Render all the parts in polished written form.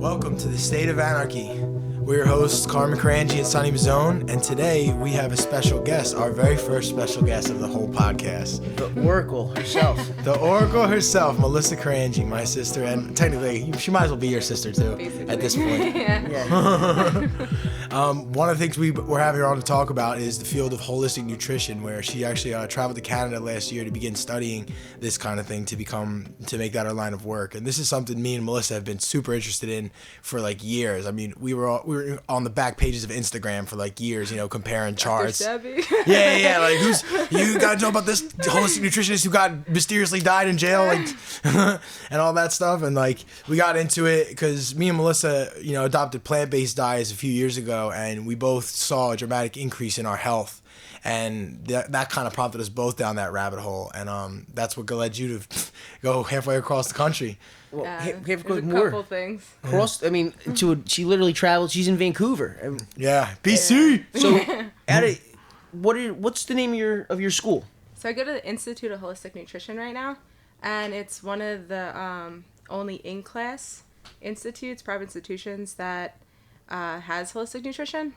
Welcome to the State of Anarchy. We're your hosts, Carmen, Carangi, and Sonny and today we have a special guest, our very first special guest of the whole podcast. The Oracle herself. The Oracle herself, Melissa Carangi, my sister, and technically, she might as well be your sister too, basically, at this point. Yeah. One of the things we're having her on to talk about is the field of holistic nutrition, where she actually traveled to Canada last year to begin studying this kind of thing to make that our line of work. And this is something me and Melissa have been super interested in for like years. I mean, we were on the back pages of Instagram for like years, comparing charts. Yeah, like you gotta know about this holistic nutritionist who got mysteriously died in jail, and all that stuff. And like we got into it because me and Melissa, adopted plant-based diets a few years ago, and we both saw a dramatic increase in our health. And that kind of prompted us both down that rabbit hole, and that's what led you to go halfway across the country. Well, there's a couple things. She literally traveled. She's in Vancouver. Yeah, BC. So, what's the name of your school? So I go to the Institute of Holistic Nutrition right now, and it's one of the only in-class private institutions that has holistic nutrition.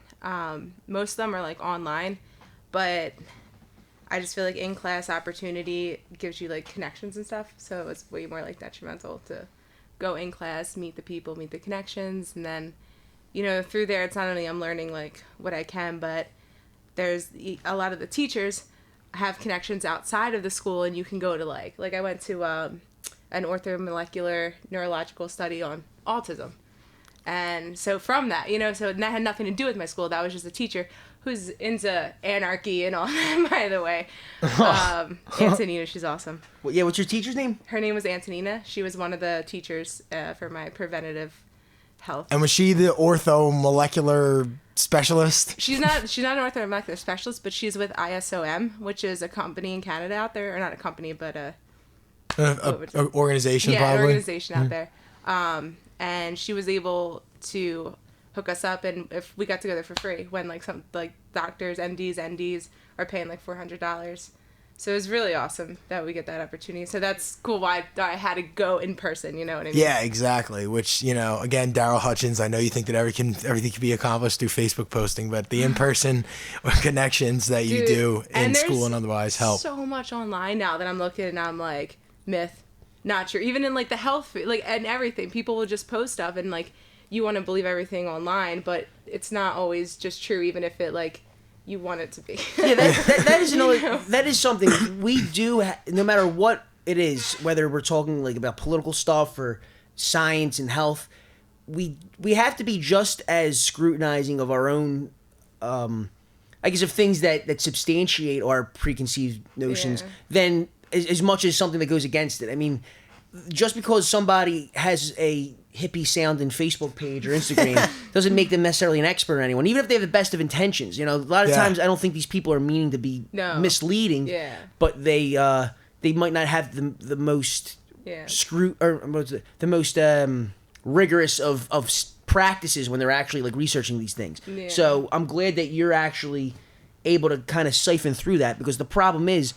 Most of them are like online, but I just feel like in-class opportunity gives you like connections and stuff, so it's way more like detrimental to go in class, meet the people, meet the connections, and then, through there it's not only I'm learning like what I can, but there's a lot of the teachers have connections outside of the school, and you can go to like I went to an orthomolecular neurological study on autism. And so from that, so that had nothing to do with my school. That was just a teacher who's into anarchy and all that, by the way. Antonina, she's awesome. Well, yeah, what's your teacher's name? Her name was Antonina. She was one of the teachers for my preventative health. And was she the orthomolecular specialist? She's not an orthomolecular specialist, but she's with ISOM, which is a company in Canada out there. Or not a company, but a organization, yeah, probably. An organization out there. And she was able to hook us up, and if we got together for free when some doctors, NDs are paying like $400. So it was really awesome that we get that opportunity. So that's cool why I had to go in person, you know what I mean? Yeah, exactly. Which, again, Daryl Hutchins, I know you think that everything can be accomplished through Facebook posting, but the in-person connections that you do in school and otherwise help. So much online now that I'm looking and I'm like, myth, not true. Even in the health food, and everything, people will just post stuff and you want to believe everything online, but it's not always just true, even if it you want it to be. Yeah, that is something we do. No matter what it is, whether we're talking about political stuff or science and health, we have to be just as scrutinizing of our own. I guess of things that substantiate our preconceived notions than as much as something that goes against it. I mean, just because somebody has a hippie sounding Facebook page or Instagram doesn't make them necessarily an expert on anyone, even if they have the best of intentions. A lot of times I don't think these people are meaning to be misleading, but they might not have the most the most rigorous of practices when they're actually researching these things. Yeah. So I'm glad that you're actually able to kind of siphon through that, because the problem is,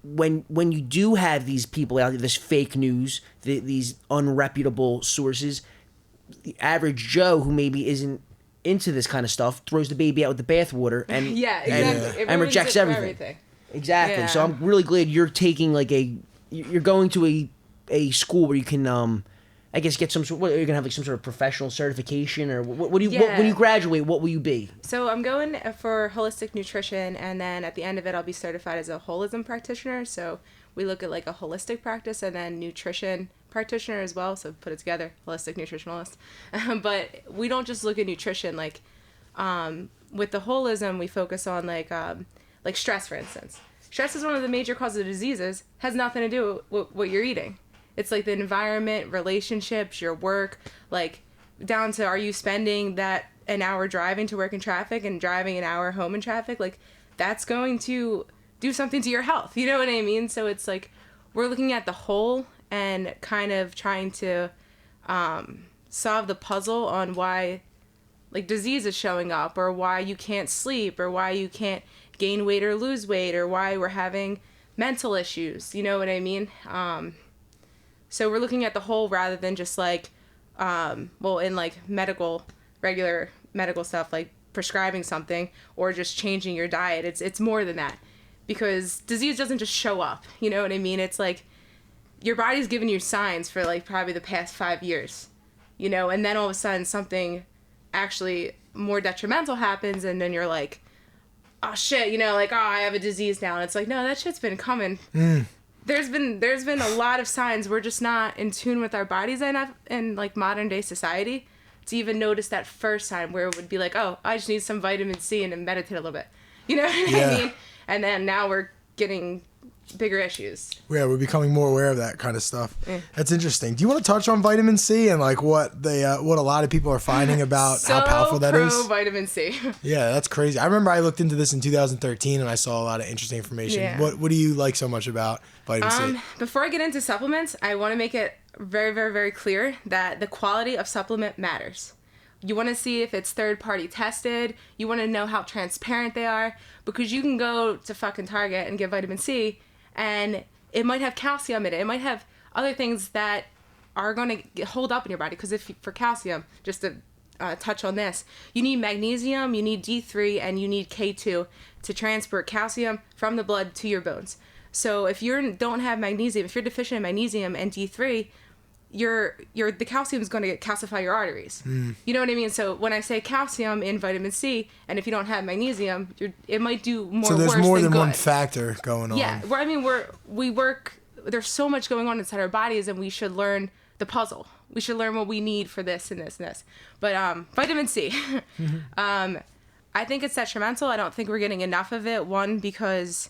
when you do have these people out there, this fake news, these unreputable sources, the average Joe who maybe isn't into this kind of stuff throws the baby out with the bathwater and and rejects everything. Exactly. Yeah. So I'm really glad you're taking you're going to a school where you can I guess get some sort. What, are you gonna have some sort of professional certification, or what do you? What, when you graduate, what will you be? So I'm going for holistic nutrition, and then at the end of it, I'll be certified as a holism practitioner. So we look at a holistic practice and then nutrition practitioner as well. So put it together, holistic nutritionalist. But we don't just look at nutrition. With the holism, we focus on stress, for instance. Stress is one of the major causes of diseases. Has nothing to do with what you're eating. It's the environment, relationships, your work, down to, are you spending an hour driving to work in traffic and driving an hour home in traffic? That's going to do something to your health. You know what I mean? So it's we're looking at the whole and kind of trying to solve the puzzle on why disease is showing up, or why you can't sleep, or why you can't gain weight or lose weight, or why we're having mental issues. You know what I mean? So we're looking at the whole rather than just well, in like regular medical stuff, like prescribing something or just changing your diet. It's more than that, because disease doesn't just show up. You know what I mean? It's like your body's giving you signs for like probably the past 5 years, you know, and then all of a sudden something actually more detrimental happens, and then you're like, oh shit, you know, like, oh, I have a disease now. And it's like, no, that shit's been coming. There's been a lot of signs. We're just not in tune with our bodies enough in like modern day society to even notice that first sign, where it would be like, oh, I just need some vitamin C and then meditate a little bit. You know what I mean? And then now we're getting bigger issues. Yeah, we're becoming more aware of that kind of stuff. That's interesting. Do you want to touch on vitamin C and like what a lot of people are finding about how powerful that is? Vitamin C. Yeah, that's crazy. I remember I looked into this in 2013 and I saw a lot of interesting information. Yeah. What do you like so much about vitamin C? Before I get into supplements, I want to make it very, very, very clear that the quality of supplement matters. You want to see if it's third-party tested. You want to know how transparent they are, because you can go to fucking Target and get vitamin C, and it might have calcium in it. It might have other things that are going to hold up in your body. Because for calcium, just to touch on this, you need magnesium, you need D3, and you need K2 to transport calcium from the blood to your bones. So if you don't have magnesium, if you're deficient in magnesium and D3, the calcium is going to calcify your arteries. You know what I mean? So when I say calcium in vitamin C, and if you don't have magnesium, it might do more. So there's worse more than than one good. factor going on. Yeah, I mean we work. There's so much going on inside our bodies, and we should learn the puzzle. We should learn what we need for this and this and this. But vitamin C, I think it's detrimental. I don't think we're getting enough of it. One, because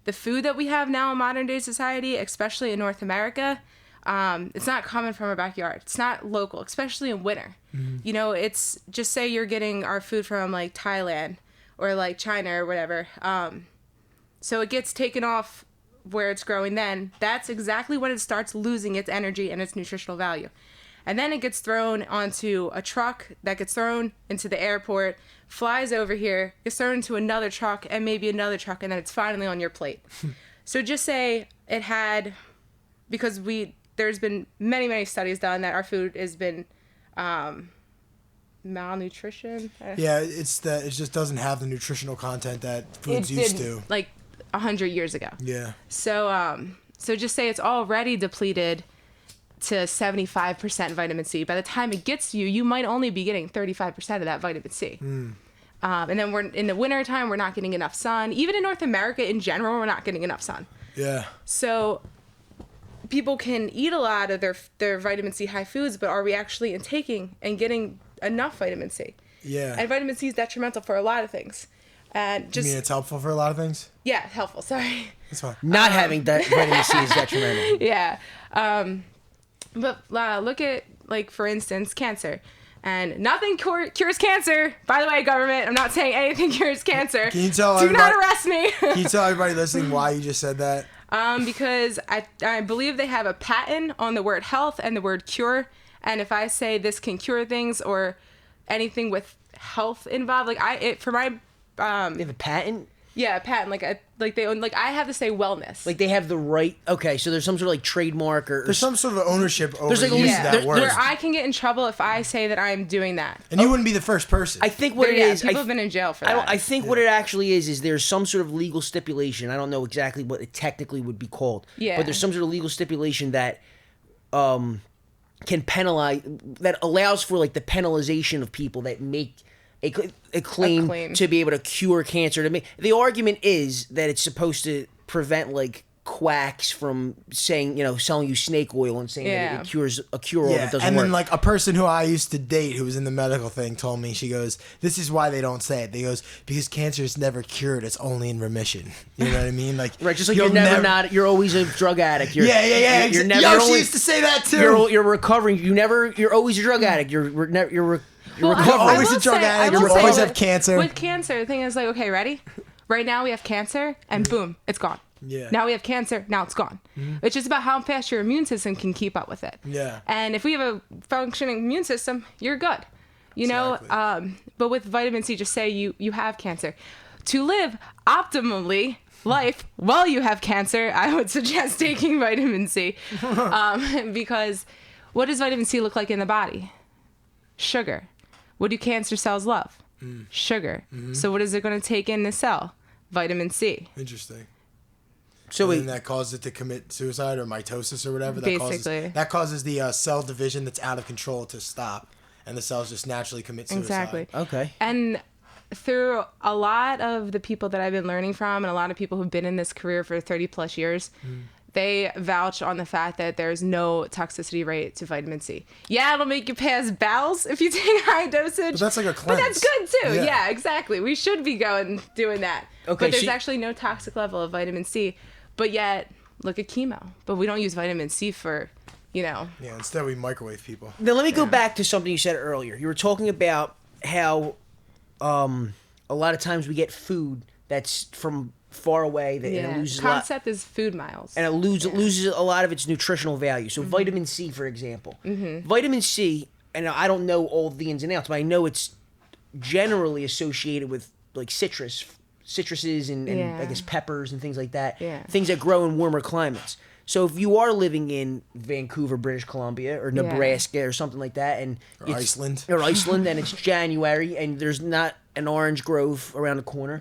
the food that we have now in modern day society, especially in North America, it's not coming from our backyard. It's not local, especially in winter. You know, it's just say you're getting our food from like Thailand or like China or whatever. So it gets taken off where it's growing then. That's exactly when it starts losing its energy and its nutritional value. And then it gets thrown onto a truck that gets thrown into the airport, flies over here, gets thrown into another truck and maybe another truck, and then it's finally on your plate. So just say it had, because there's been many, many studies done that our food has been malnutrition. Yeah, it just doesn't have the nutritional content that foods used to. Like 100 years ago. Yeah. So just say it's already depleted to 75% vitamin C. By the time it gets to you, you might only be getting 35% of that vitamin C. And then we're in the winter time, we're not getting enough sun. Even in North America in general, we're not getting enough sun. Yeah. So people can eat a lot of their vitamin C high foods, but are we actually intaking and getting enough vitamin C? Yeah. And vitamin C is detrimental for a lot of things. And just, you mean it's helpful for a lot of things? Yeah, helpful. Sorry. That's fine. Not having that vitamin C is detrimental. Yeah. But look at, like, for instance, cancer. And nothing cures cancer. By the way, government, I'm not saying anything cures cancer. Can you tell Do not arrest me. Can you tell everybody listening why you just said that? Because I believe they have a patent on the word health and the word cure. And if I say this can cure things or anything with health involved, like they have a patent? Yeah, a patent. Like they own. Like I have to say wellness. Like they have the right. Okay, so there's some sort of like trademark or there's some sort of ownership over like using yeah. that word. Where I can get in trouble if I say that I'm doing that. And you wouldn't be the first person. I think what it is. People have been in jail for that. I think what it actually is there's some sort of legal stipulation. I don't know exactly what it technically would be called. Yeah. But there's some sort of legal stipulation that can penalize, that allows for like the penalization of people that make a claim to be able to cure cancer. The argument is that it's supposed to prevent like quacks from saying, selling you snake oil and saying that it cures a cure-all that doesn't work. And then like a person who I used to date who was in the medical thing told me, she goes, this is why they don't say it. They goes, because cancer is never cured, it's only in remission. You know what I mean? Like right, just like you're always a drug addict. You're never. She used to say that too. You're recovering. You're always a drug addict. You're recovering. You're always a drug addict. You always have cancer. With cancer, the thing is like, okay, ready? Right now we have cancer, and boom, it's gone. Yeah. Now we have cancer, now it's gone. It's just about how fast your immune system can keep up with it. Yeah. And if we have a functioning immune system, you're good. You know? But with vitamin C, just say you have cancer. To live optimally life while you have cancer, I would suggest taking vitamin C. Because What does vitamin C look like in the body? Sugar. What do cancer cells love? Sugar. So what is it going to take in the cell? Vitamin C. Interesting. So and that causes it to commit suicide or mitosis or whatever. Basically. That causes the cell division that's out of control to stop, and the cells just naturally commit suicide. Exactly. Okay. And through a lot of the people that I've been learning from, and a lot of people who've been in this career for 30 plus years, they vouch on the fact that there's no toxicity rate to vitamin C. Yeah, it'll make you pass bowels if you take high dosage. But that's like a cleanse. But that's good too. Yeah, exactly. We should be doing that. Okay, but there's actually no toxic level of vitamin C. But yet, look at chemo. But we don't use vitamin C for, Yeah, instead we microwave people. Now let me go back to something you said earlier. You were talking about how a lot of times we get food that's from far away that and it loses concept is food miles. And it loses a lot of its nutritional value. So vitamin C, for example. Vitamin C, and I don't know all the ins and outs, but I know it's generally associated with like citruses and I guess peppers and things like that. Yeah. Things that grow in warmer climates. So if you are living in Vancouver, British Columbia, or Nebraska or something like that, and or Iceland, and it's January and there's not an orange grove around the corner,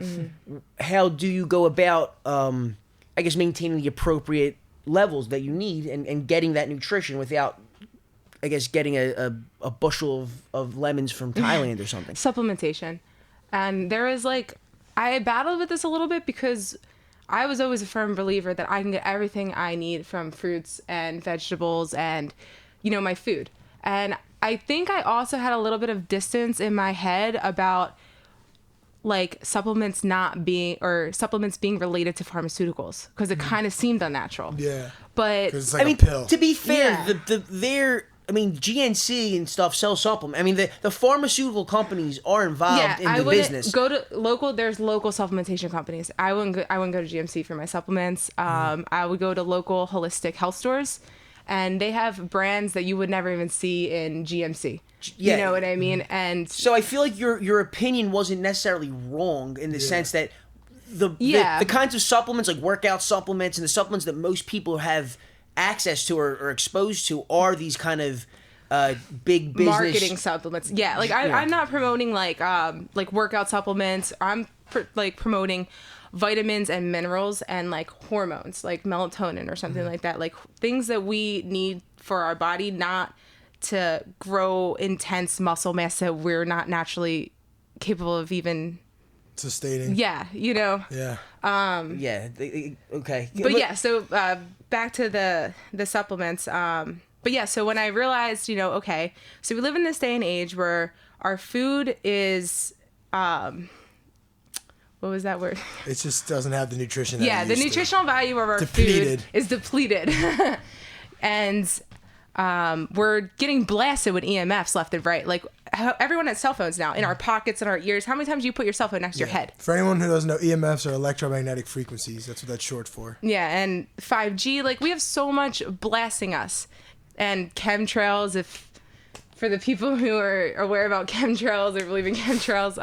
how do you go about, I guess, maintaining the appropriate levels that you need and getting that nutrition without, I guess, getting a bushel of lemons from Thailand or something? Supplementation. And there is I battled with this a little bit because I was always a firm believer that I can get everything I need from fruits and vegetables and, my food. And I think I also had a little bit of distance in my head about supplements being related to pharmaceuticals because it kind of seemed unnatural. Yeah. But it's like a pill. To be fair, GNC and stuff sell supplements. The pharmaceutical companies are involved in the business. Go to there's local supplementation companies. I wouldn't go to GMC for my supplements. I would go to local holistic health stores, and they have brands that you would never even see in GMC. You know what I mean? And so I feel like your opinion wasn't necessarily wrong in the sense that the kinds of supplements like workout supplements and the supplements that most people have access to or exposed to are these kind of big business marketing supplements. I'm not promoting workout supplements. I'm promoting vitamins and minerals and hormones like melatonin or something like that, things that we need for our body, not to grow intense muscle mass that we're not naturally capable of even sustaining. okay. But so back to the supplements. So when I realized, okay, so we live in this day and age where our food is, what was that word? It just doesn't have the nutrition. The nutritional value of our food is depleted. And we're getting blasted with EMFs left and right. Everyone has cell phones now in our pockets and our ears. How many times do you put your cell phone next to your head? For anyone who doesn't know, EMFs are electromagnetic frequencies. That's what that's short for. Yeah, and 5G, we have so much blasting us. And chemtrails, for the people who are aware about chemtrails or believe in chemtrails,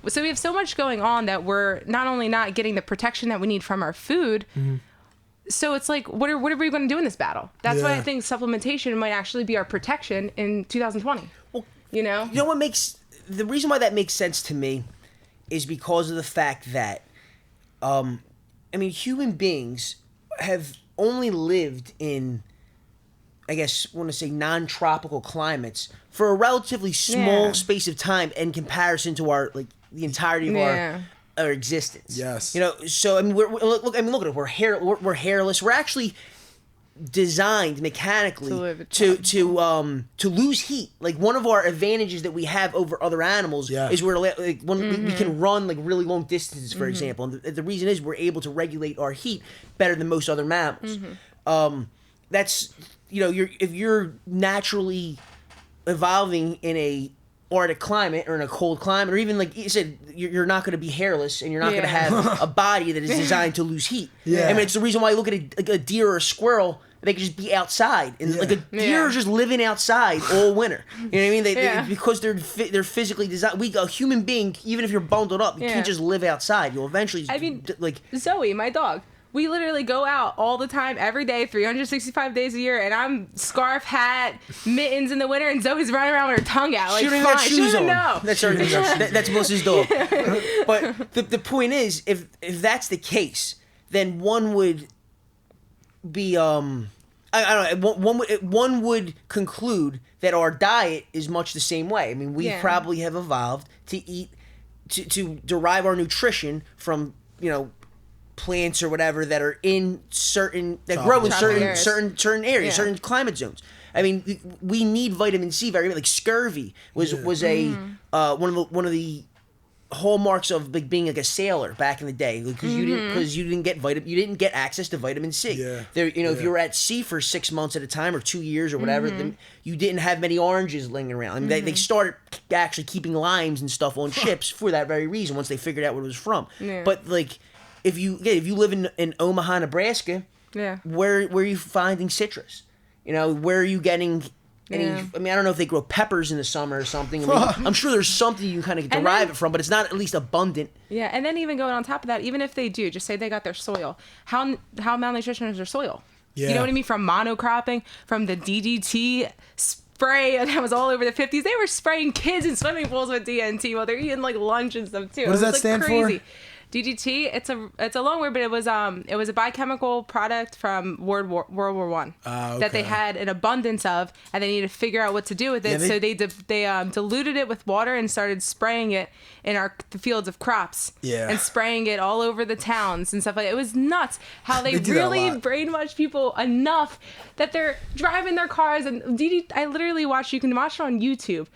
so we have so much going on that we're not only not getting the protection that we need from our food, so it's what are we going to do in this battle? That's why I think supplementation might actually be our protection in 2020. Well, you know what makes the reason why that makes sense to me is because of the fact that, human beings have only lived in, I guess, I want to say non-tropical climates for a relatively small space of time in comparison to our the entirety of our existence. Yes. So look at it. We're hairless. We're actually designed mechanically to lose heat. One of our advantages that we have over other animals is we can run really long distances, for example. And the reason is we're able to regulate our heat better than most other mammals. That's if you're naturally evolving in a Arctic climate or in a cold climate, or even like you said, you're not going to be hairless and you're not going to have a body that is designed to lose heat. It's the reason why you look at a deer or a squirrel, they can just be outside, and a deer is just living outside all winter. You know what I mean? They because they're physically designed. A human being, even if you're bundled up, you can't just live outside. You'll eventually. Zoe, my dog. we literally go out all the time, every day, 365 days a year, and I'm scarf, hat, mittens in the winter, and Zoe's running around with her tongue out. Like, She don't even have fine, shoes on. know. That's Melissa's dog. But the point is, if that's the case, then one would be I don't know. One would conclude that our diet is much the same way. I mean, we probably have evolved to eat to derive our nutrition from plants or whatever that are in grow in certain areas, certain climate zones. I mean, we need vitamin C very like scurvy was a one of the hallmarks of like being like a sailor back in the day because you didn't get access to vitamin C. Yeah. If you were at sea for 6 months at a time or 2 years or whatever, then you didn't have many oranges lingering around. I mean, they started actually keeping limes and stuff on ships for that very reason once they figured out what it was from. Yeah. But like if you live in Omaha, Nebraska, where are you finding citrus? Where are you getting any? I mean, I don't know if they grow peppers in the summer or something. I mean, I'm sure there's something you kind of derive it from, but it's not at least abundant. Yeah, and then even going on top of that, even if they do, just say they got their soil, how malnutrition is their soil? Yeah. You know what I mean? From monocropping, from the DDT spray that was all over the 50s. They were spraying kids in swimming pools with DNT while they're eating like lunch and stuff too. What does that stand for? DDT, it's a long word, but it was a biochemical product from World War One that they had an abundance of, and they needed to figure out what to do with it. So they diluted it with water and started spraying it in the fields of crops. Yeah. And spraying it all over the towns and stuff like that. It was nuts how they do that a really lot. brainwashed people enough that they're driving their cars and I literally you can watch it on YouTube.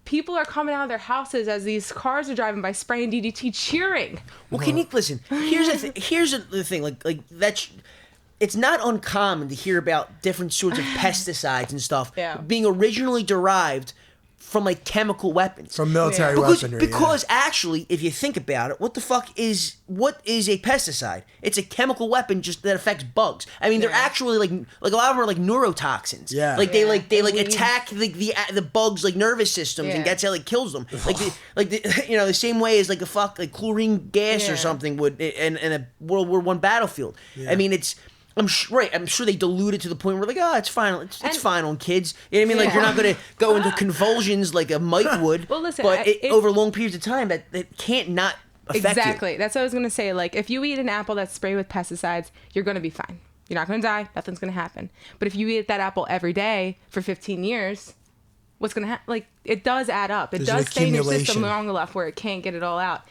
People are coming out of their houses as these cars are driving by spraying DDT, cheering. Well, can you listen? Here's the thing. Like that's. It's not uncommon to hear about different sorts of pesticides and stuff being originally derived from like chemical weapons, from military weaponry. Because actually, if you think about it, what is a pesticide? It's a chemical weapon just that affects bugs. I mean, they're actually like a lot of them are like neurotoxins. Yeah. Like they attack the bugs like nervous systems and that's how it kills them. The same way as like chlorine gas or something would in a World War I battlefield. Yeah. I mean, I'm sure they dilute it to the point where like, it's fine. It's fine on kids. You know what I mean? Like you're not going to go into convulsions like a mite would. Well, listen, but over long periods of time, that can't not affect exactly. you. That's what I was going to say. Like if you eat an apple that's sprayed with pesticides, you're going to be fine. You're not going to die. Nothing's going to happen. But if you eat that apple every day for 15 years, what's going to happen? Like it does add up. It does stay in your system long enough where it can't get it all out.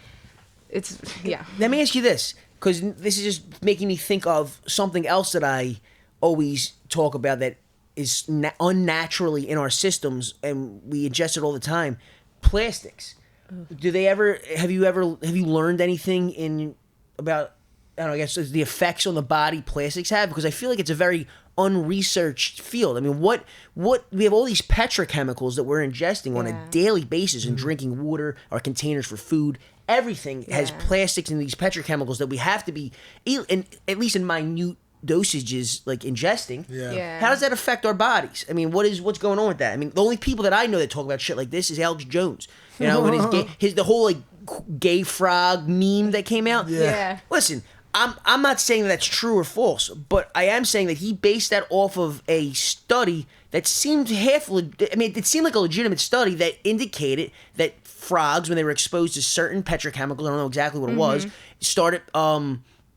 Let me ask you this. Because this is just making me think of something else that I always talk about that is unnaturally in our systems, and we ingest it all the time. Plastics. Do they ever? Have you learned anything about? I don't know. I guess the effects on the body plastics have, because I feel like it's a very unresearched field. I mean, what we have all these petrochemicals that we're ingesting on a daily basis and drinking water, our containers for food. Everything has plastics and these petrochemicals that we have to be, at least in minute dosages, like ingesting. Yeah. How does that affect our bodies? I mean, what's going on with that? I mean, the only people that I know that talk about shit like this is Alex Jones. You know, with the whole like gay frog meme that came out. Yeah. Listen, I'm not saying that's true or false, but I am saying that he based that off of a study that seemed it seemed like a legitimate study that indicated that frogs, when they were exposed to certain petrochemicals, I don't know exactly what it was, started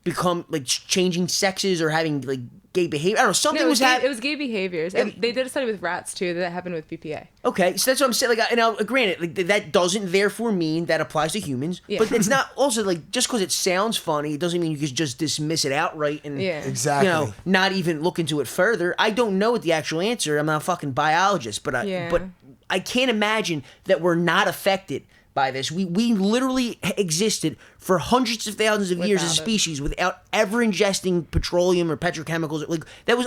become like changing sexes or having like gay behavior. I don't know, something was happening. It was gay behaviors, and they did a study with rats too that happened with BPA. Okay, so that's what I'm saying. Like, and I'll granted, like that doesn't therefore mean that applies to humans. Yeah. But it's not also like just because it sounds funny, it doesn't mean you can just dismiss it outright and exactly, not even look into it further. I don't know what the actual answer. I'm not a fucking biologist, but I can't imagine that we're not affected by this. We literally existed for hundreds of thousands of years as a species without ever ingesting petroleum or petrochemicals. Like that was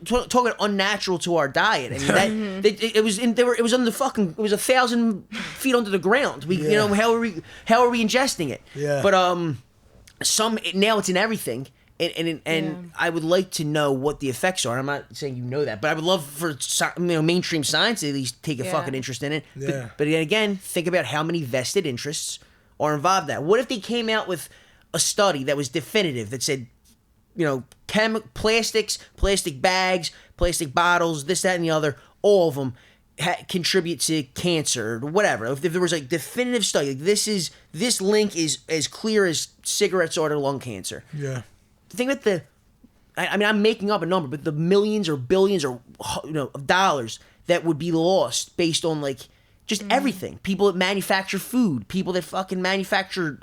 talking about unnatural to our diet. I mean it was 1,000 feet under the ground. How are we ingesting it? Yeah. But now it's in everything. And I would like to know what the effects are. I'm not saying you know that, but I would love for mainstream science to at least take a fucking interest in it. Yeah. But again, think about how many vested interests are involved in that. What if they came out with a study that was definitive that said plastics, plastic bags, plastic bottles, this, that, and the other, all of them contribute to cancer or whatever. If there was a definitive study, like this link is as clear as cigarettes are to lung cancer. Yeah. The thing with I'm making up a number, but the millions or billions or of dollars that would be lost based on like just everything. People that manufacture food, people that fucking manufacture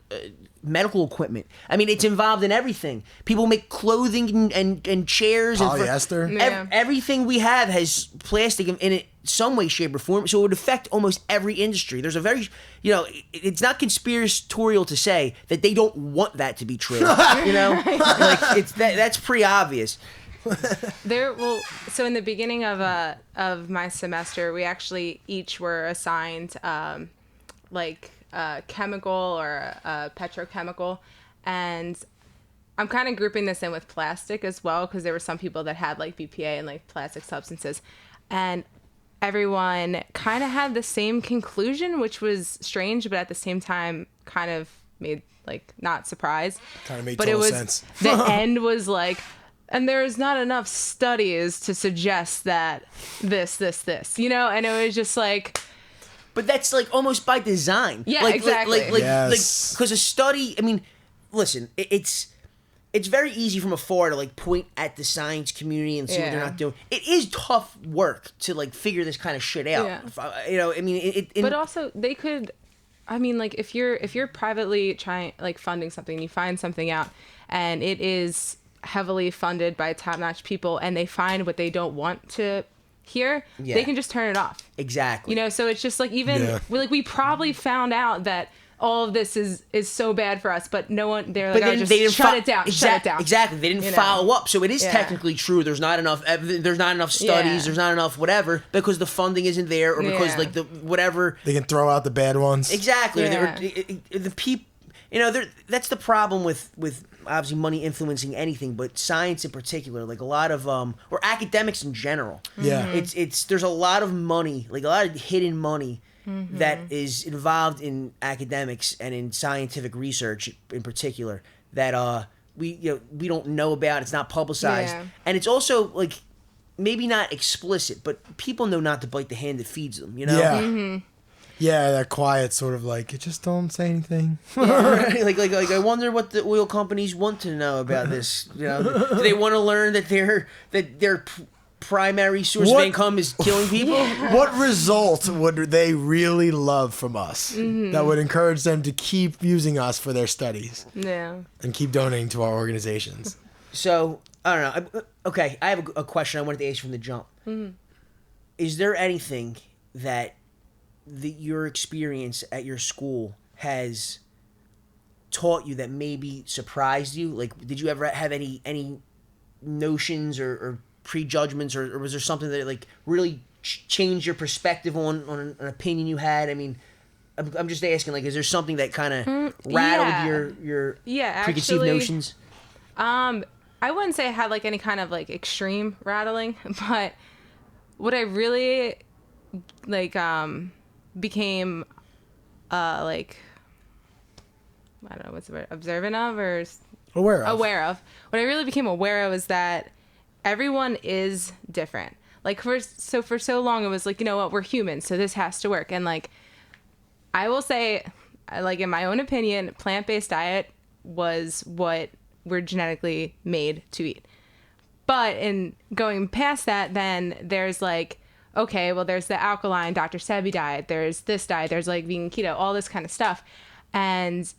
medical equipment. I mean, it's involved in everything. People make clothing and chairs. Polyester. Everything we have has plastic in it some way, shape, or form. So it would affect almost every industry. There's a very, it's not conspiratorial to say that they don't want that to be true. Like that's pretty obvious. So in the beginning of my semester, we actually each were assigned a chemical or a petrochemical, and I'm kind of grouping this in with plastic as well because there were some people that had like BPA and like plastic substances, and everyone kind of had the same conclusion, which was strange, but at the same time kind of made like not surprised. Kind of made total sense. The end was like, and there's not enough studies to suggest that this, and it was just like. But that's like almost by design. Yeah, exactly. Yes. Because a study, I mean, listen, it's very easy from afar to like point at the science community and see what they're not doing. It is tough work to like figure this kind of shit out. Yeah. I mean, but also they could, I mean, like if you're privately trying like funding something, you find something out, and it is heavily funded by top-notch people, and they find what they don't want to hear, they can just turn it off. Exactly. So it's just like we probably found out that all of this is so bad for us, but no one, they're like, they didn't shut it down. Exactly. They didn't follow up. So it is technically true. There's not enough studies. There's not enough whatever because the funding isn't there or because like the whatever. They can throw out the bad ones. Exactly. Yeah. The people, that's the problem with obviously money influencing anything, but science in particular, like a lot of or academics in general. Yeah. There's a lot of money, like a lot of hidden money that is involved in academics and in scientific research in particular that we don't know about. It's not publicized, and it's also like maybe not explicit, but people know not to bite the hand that feeds them. Yeah. Yeah, that quiet sort of like, you just don't say anything. Right? like I wonder what the oil companies want to know about this. Do they want to learn that their primary source of income is killing people? What result would they really love from us that would encourage them to keep using us for their studies? Yeah. And keep donating to our organizations? So, I don't know. Okay, I have a question I wanted to ask from the jump. Is there anything that your experience at your school has taught you that maybe surprised you? Like, did you ever have any notions or prejudgments, or was there something that like really changed your perspective on an opinion you had? I mean, I'm just asking, like, is there something that kind of rattled your preconceived notions? I wouldn't say I had like any kind of like extreme rattling, but what I really like became like, I don't know what's the word, observant of or aware of. What I really became aware of is that everyone is different. Like for so long it was like, you know what, we're humans, so this has to work. And like I will say, like in my own opinion, plant-based diet was what we're genetically made to eat. But in going past that, then there's like, okay, well, there's the alkaline Dr. Sebi diet, there's this diet, there's like vegan keto, all this kind of stuff. And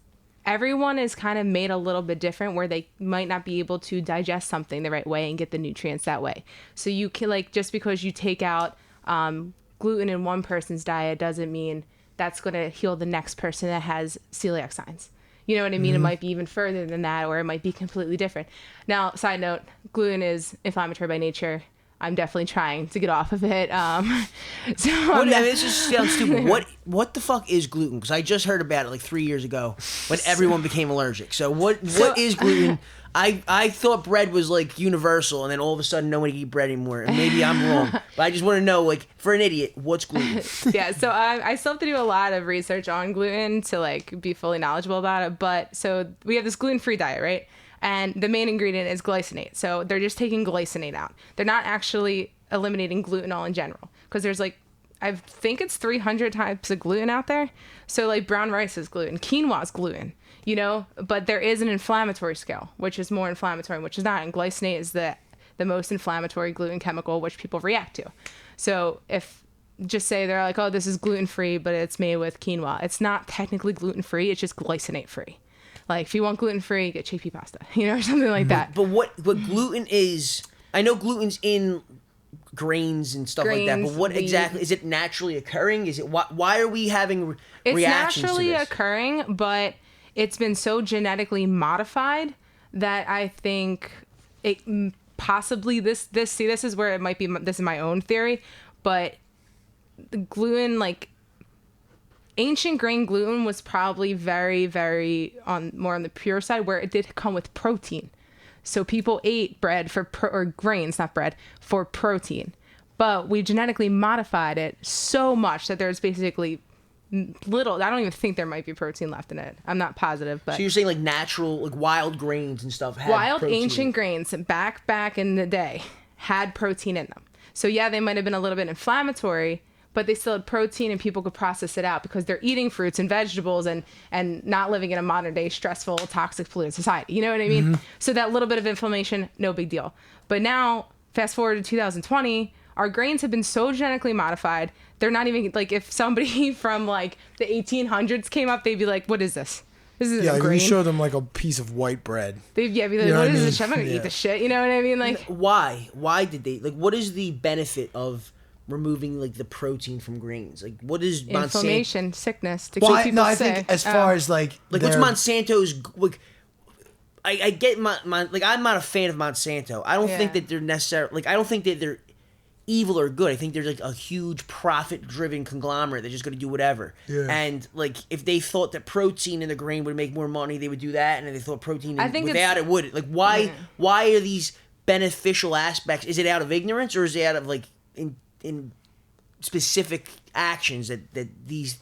everyone is kind of made a little bit different where they might not be able to digest something the right way and get the nutrients that way. So you can, like, just because you take out gluten in one person's diet doesn't mean that's going to heal the next person that has celiac signs. You know what I mean? It might be even further than that, or it might be completely different. Now, side note, gluten is inflammatory by nature. I'm definitely trying to get off of it. This just sounds stupid. What the fuck is gluten? Because I just heard about it like 3 years ago when everyone became allergic. So what is gluten? I thought bread was like universal, and then all of a sudden no one can eat bread anymore. And maybe I'm wrong, but I just want to know, like, for an idiot, what's gluten? Yeah, so I still have to do a lot of research on gluten to like be fully knowledgeable about it. But so we have this gluten-free diet, right? And the main ingredient is glycinate. So they're just taking glycinate out. They're not actually eliminating glutenol in general. Because there's like, I think it's 300 types of gluten out there. So like brown rice is gluten, quinoa is gluten, you know, but there is an inflammatory scale, which is more inflammatory, which is not. And glycinate is the most inflammatory gluten chemical, which people react to. So if just say they're like, oh, this is gluten-free, but it's made with quinoa. It's not technically gluten-free. It's just glycinate-free. Like if you want gluten-free, get chickpea pasta, you know, or something like that. But what gluten is, I know gluten's in grains and stuff like that, but what wheat. exactly is it naturally occurring? Is it why are we having It's reactions naturally to this? occurring, but it's been so genetically modified that I think it possibly this is where it might be. This is my own theory, but the gluten, like ancient grain gluten, was probably very, very more on the pure side, where it did come with protein. So people ate bread or grains, not bread, for protein. But we genetically modified it so much that there's basically little. I don't even think there might be protein left in it. I'm not positive, but So you're saying like natural, like wild grains and stuff had wild protein. ancient grains back in the day had protein in them. So yeah, they might have been a little bit inflammatory, but they still had protein and people could process it out because they're eating fruits and vegetables and not living in a modern day stressful, toxic, polluted society. You know what I mean? Mm-hmm. So that little bit of inflammation, no big deal. But now, fast forward to 2020, our grains have been so genetically modified. They're not even, like, if somebody from like the 1800s came up, they'd be like, what is this? This is a grain. You show them like a piece of white bread. They'd be like, you know what is this shit? I'm not gonna eat this shit. You know what I mean? Like, why did they, like, what is the benefit of removing like the protein from grains? Like, what is inflammation, sickness, to keep people sick. I think as far as like what's Monsanto's, like, I get my like, I'm not a fan of Monsanto. I don't think that they're necessarily, like, I don't think that they're evil or good. I think they're like a huge profit-driven conglomerate. They're just going to do whatever. Yeah. And like, if they thought that protein in the grain would make more money, they would do that. And if they thought protein without it wouldn't. Like, why are these beneficial aspects? Is it out of ignorance, or is it out of like in specific actions that these,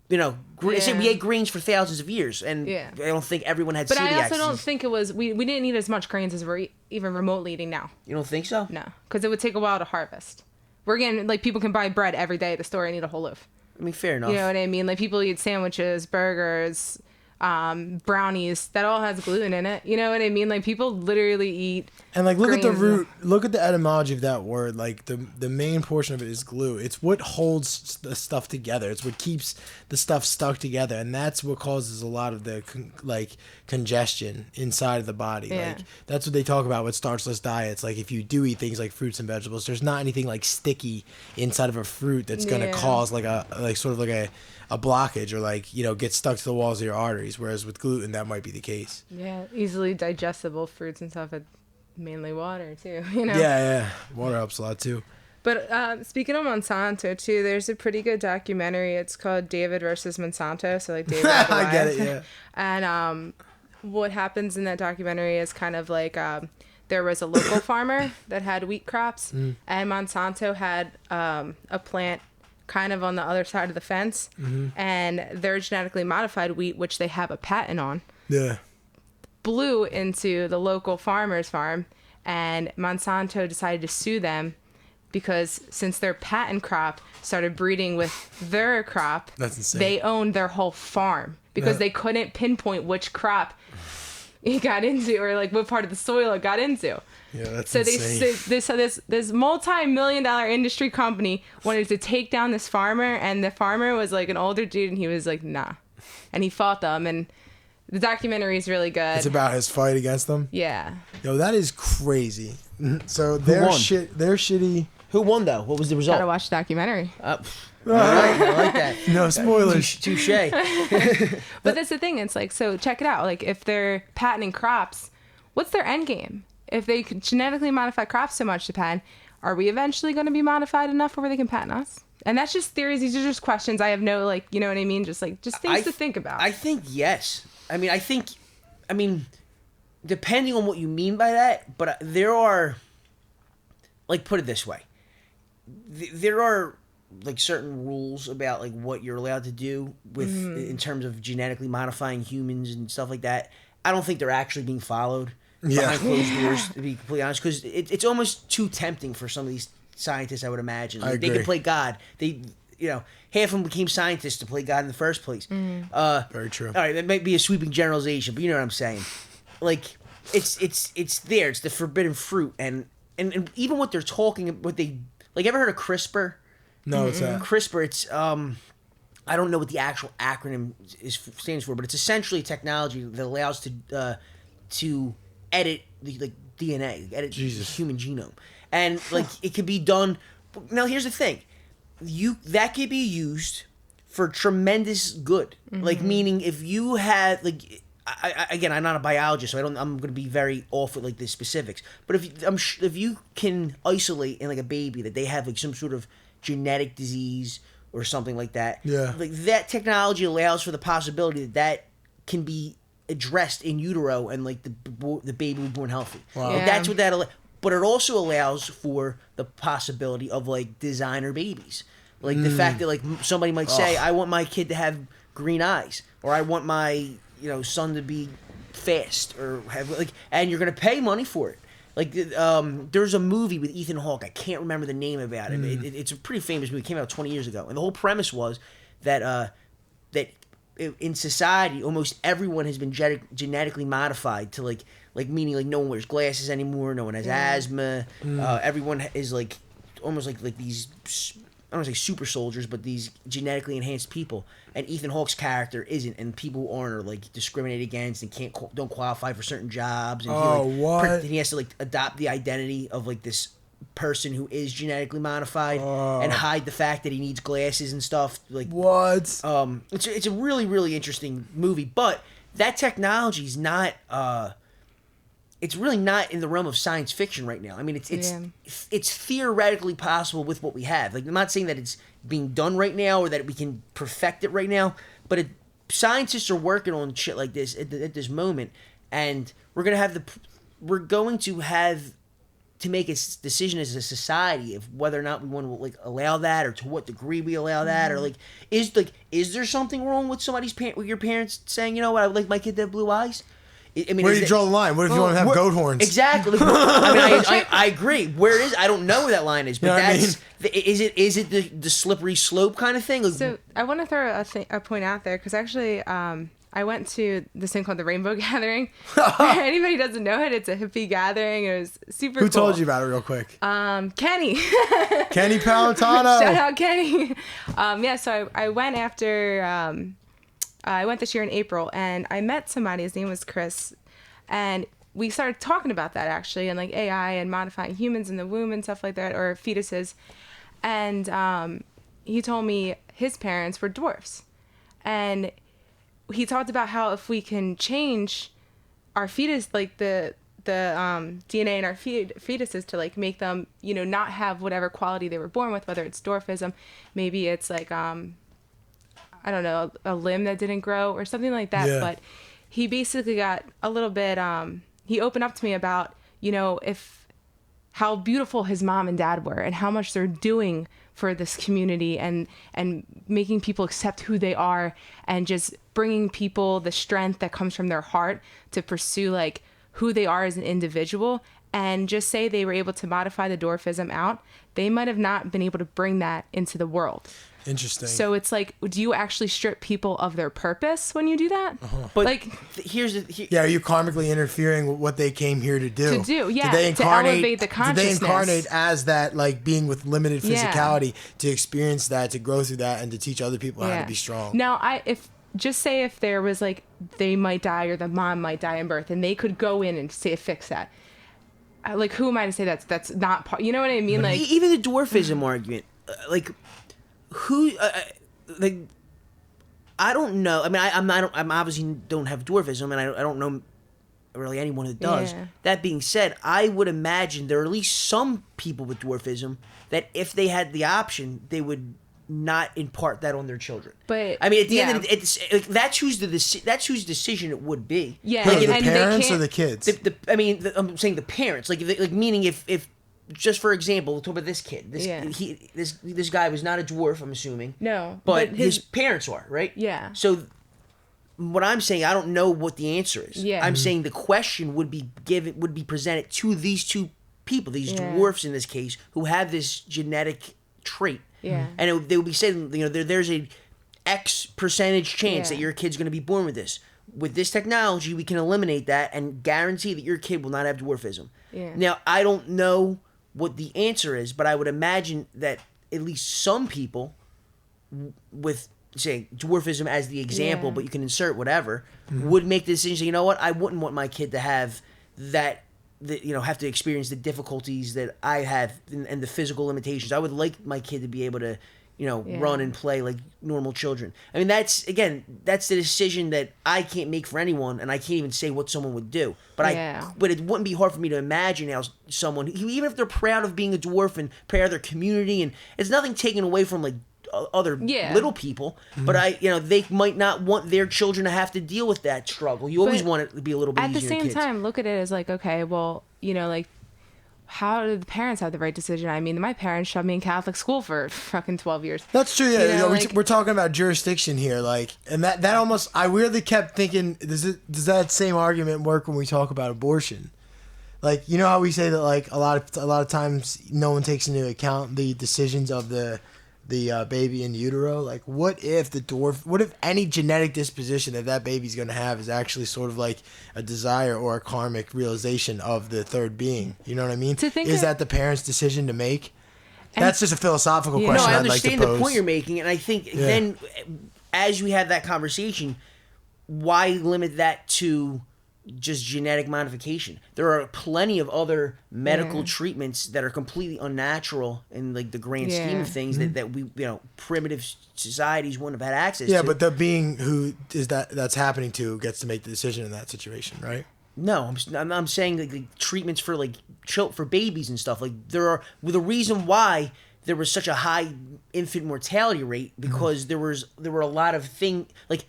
you know, we ate grains for thousands of years, and I don't think everyone had celiac disease. But I also don't think it was, we didn't eat as much grains as we're even remotely eating now. You don't think so? No, because it would take a while to harvest. We're getting, like, people can buy bread every day at the store and eat a whole loaf. I mean, fair enough. You know what I mean? Like, people eat sandwiches, burgers, brownies, that all has gluten in it. You know what I mean? Like, people literally eat. And like, look at the root, look at the etymology of that word. Like, the main portion of it is glue. It's what holds the stuff together. It's what keeps the stuff stuck together, and that's what causes a lot of the congestion inside of the body. Yeah. Like, that's what they talk about with starchless diets. Like, if you do eat things like fruits and vegetables, there's not anything like sticky inside of a fruit that's gonna cause like a blockage, or like, you know, get stuck to the walls of your arteries. Whereas with gluten, that might be the case. Yeah, easily digestible fruits and stuff. Mainly water too, you know. Yeah, water helps a lot too. But speaking of Monsanto too, there's a pretty good documentary. It's called David versus Monsanto. So like David. I get it, yeah. And what happens in that documentary is kind of like there was a local farmer that had wheat crops, and Monsanto had a plant kind of on the other side of the fence, and their genetically modified wheat, which they have a patent on. Yeah. Blew into the local farmer's farm, and Monsanto decided to sue them because since their patent crop started breeding with their crop, that's insane. They owned their whole farm because they couldn't pinpoint which crop it got into, or like what part of the soil it got into. Yeah, that's so insane. This multi-million-dollar industry company wanted to take down this farmer, and the farmer was like an older dude, and he was like, nah, and he fought them. And the documentary is really good. It's about his fight against them? Yeah. Yo, that is crazy. So they're shitty. Who won, though? What was the result? Gotta watch the documentary. All right, I like that. No spoilers. Touche. But that's the thing. It's like, so check it out. Like, if they're patenting crops, what's their end game? If they could genetically modify crops so much to patent, are we eventually going to be modified enough where they can patent us? And that's just theories. These are just questions. I have no, like, you know what I mean? Just things to think about. I think yes. I mean, depending on what you mean by that, but there are, like, put it this way. There are, like, certain rules about, like, what you're allowed to do with in terms of genetically modifying humans and stuff like that. I don't think they're actually being followed Yeah. behind closed doors, to be completely honest, because it's almost too tempting for some of these scientists, I would imagine. I Like, they agree. can play God. Half of them became scientists to play God in the first place. Very true. All right, that might be a sweeping generalization, but you know what I'm saying. Like, it's there. It's the forbidden fruit, and even what they're talking, ever heard of CRISPR? No, it's that. CRISPR. It's I don't know what the actual acronym stands for, but it's essentially technology that allows to edit the DNA, edit the human genome, and it can be done. Now, here's the thing: that could be used for tremendous good. Meaning, if you have again, I'm not a biologist, so I'm going to be very off with the specifics. But if you can isolate in a baby that they have some sort of genetic disease or something like that, that technology allows for the possibility that can be addressed in utero, and the baby will be born healthy. Wow. Yeah. That's what but it also allows for the possibility of designer babies. The fact that somebody might say, I want my kid to have green eyes, or I want my son to be fast, or have and you're gonna pay money for it. There's a movie with Ethan Hawke. I can't remember the name about it. It's a pretty famous movie. It came out 20 years ago, and the whole premise was that in society, almost everyone has been genetically modified to meaning no one wears glasses anymore, no one has asthma. Everyone is almost like these, I don't want to say super soldiers, but these genetically enhanced people. And Ethan Hawke's character isn't, and people who aren't are discriminated against and don't qualify for certain jobs. And he has to adopt the identity of this person who is genetically modified and hide the fact that he needs glasses and stuff. What? It's a really, really interesting movie, but that technology is not. It's really not in the realm of science fiction right now. I mean, it's theoretically possible with what we have. I'm not saying that it's being done right now or that we can perfect it right now, but scientists are working on shit like this at this moment, and we're going to have to make a decision as a society of whether or not we want to allow that, or to what degree we allow that, or is there something wrong with with your parents saying, you know what, I would like my kid to have blue eyes? I mean, where do you draw the line? What if you want to have goat horns? Exactly. I agree. Where is? I don't know where that line is, but is it the slippery slope kind of thing? So I want to throw a point out there, because actually I went to this thing called the Rainbow Gathering. Anybody doesn't know it, it's a hippie gathering. It was super cool. Who told you about it real quick? Kenny. Kenny Palatano. Shout out Kenny. So I went after... I went this year in April, and I met somebody. His name was Chris, and we started talking about that, actually, and AI and modifying humans in the womb and stuff like that, or fetuses. And he told me his parents were dwarfs, and he talked about how if we can change our fetus, the DNA in our fetuses to make them not have whatever quality they were born with, whether it's dwarfism, maybe it's I don't know, a limb that didn't grow or something like that. Yeah. But he basically got a little bit, he opened up to me about, how beautiful his mom and dad were and how much they're doing for this community and making people accept who they are, and just bringing people the strength that comes from their heart to pursue who they are as an individual. And just say they were able to modify the dwarfism out, they might have not been able to bring that into the world. Interesting. So it's do you actually strip people of their purpose when you do that? But are you karmically interfering with what they came here to do? Yeah. Did they incarnate, to elevate the consciousness. Did they incarnate as that, being with limited physicality to experience that, to grow through that, and to teach other people how to be strong? Now, if there was they might die, or the mom might die in birth, and they could go in and fix that. Who am I to say that's not part? You know what I mean? Even the dwarfism argument, who, I don't know. I mean, I'm obviously don't have dwarfism, and I don't know really anyone who does. Yeah. That being said, I would imagine there are at least some people with dwarfism that if they had the option, they would not impart that on their children. But I mean, at the end of it, it's that's whose decision it would be. Yeah, the parents or the kids. I'm saying the parents. Meaning if just for example, we'll talk about this kid. This guy was not a dwarf, I'm assuming. No, but his parents are, right? Yeah. So what I'm saying, I don't know what the answer is. Yeah. I'm saying the question would be presented to these two people, these dwarfs in this case, who have this genetic trait. Yeah. And they would be saying, there's a X percentage chance that your kid's going to be born with this. With this technology, we can eliminate that and guarantee that your kid will not have dwarfism. Yeah. Now, I don't know what the answer is, but I would imagine that at least some people with, say, dwarfism as the example, but you can insert whatever, would make the decision, you know what, I wouldn't want my kid to have that, have to experience the difficulties that I have and the physical limitations. I would like my kid to be able to, run and play like normal children. I mean, that's the decision that I can't make for anyone, and I can't even say what someone would do. But but it wouldn't be hard for me to imagine how someone, even if they're proud of being a dwarf and proud of their community, and it's nothing taken away from like other little people, but they might not want their children to have to deal with that struggle. You always want it to be a little bit easier. At the same time, look at it as like, okay, well, like, how do the parents have the right decision? I mean, my parents shoved me in Catholic school for fucking 12 years. That's true. Yeah, we're talking about jurisdiction here, like, and that almost, I weirdly kept thinking, does that same argument work when we talk about abortion? Like, you know how we say that, like, a lot of times no one takes into account the decisions of the baby in utero. Like, what if any genetic disposition that baby's going to have is actually sort of like a desire or a karmic realization of the third being? You know what I mean? Is that the parent's decision to make? That's just a philosophical question. No, I I'd like to understand pose. the point you're making, and I think then as we have that conversation, why limit that to just genetic modification? There are plenty of other medical treatments that are completely unnatural in like the grand scheme of things that we primitive societies wouldn't have had access to. Yeah, but the being who is that's happening to gets to make the decision in that situation, right? No, I'm saying like the treatments for like for babies and stuff. Like the reason why there was such a high infant mortality rate because there were a lot of like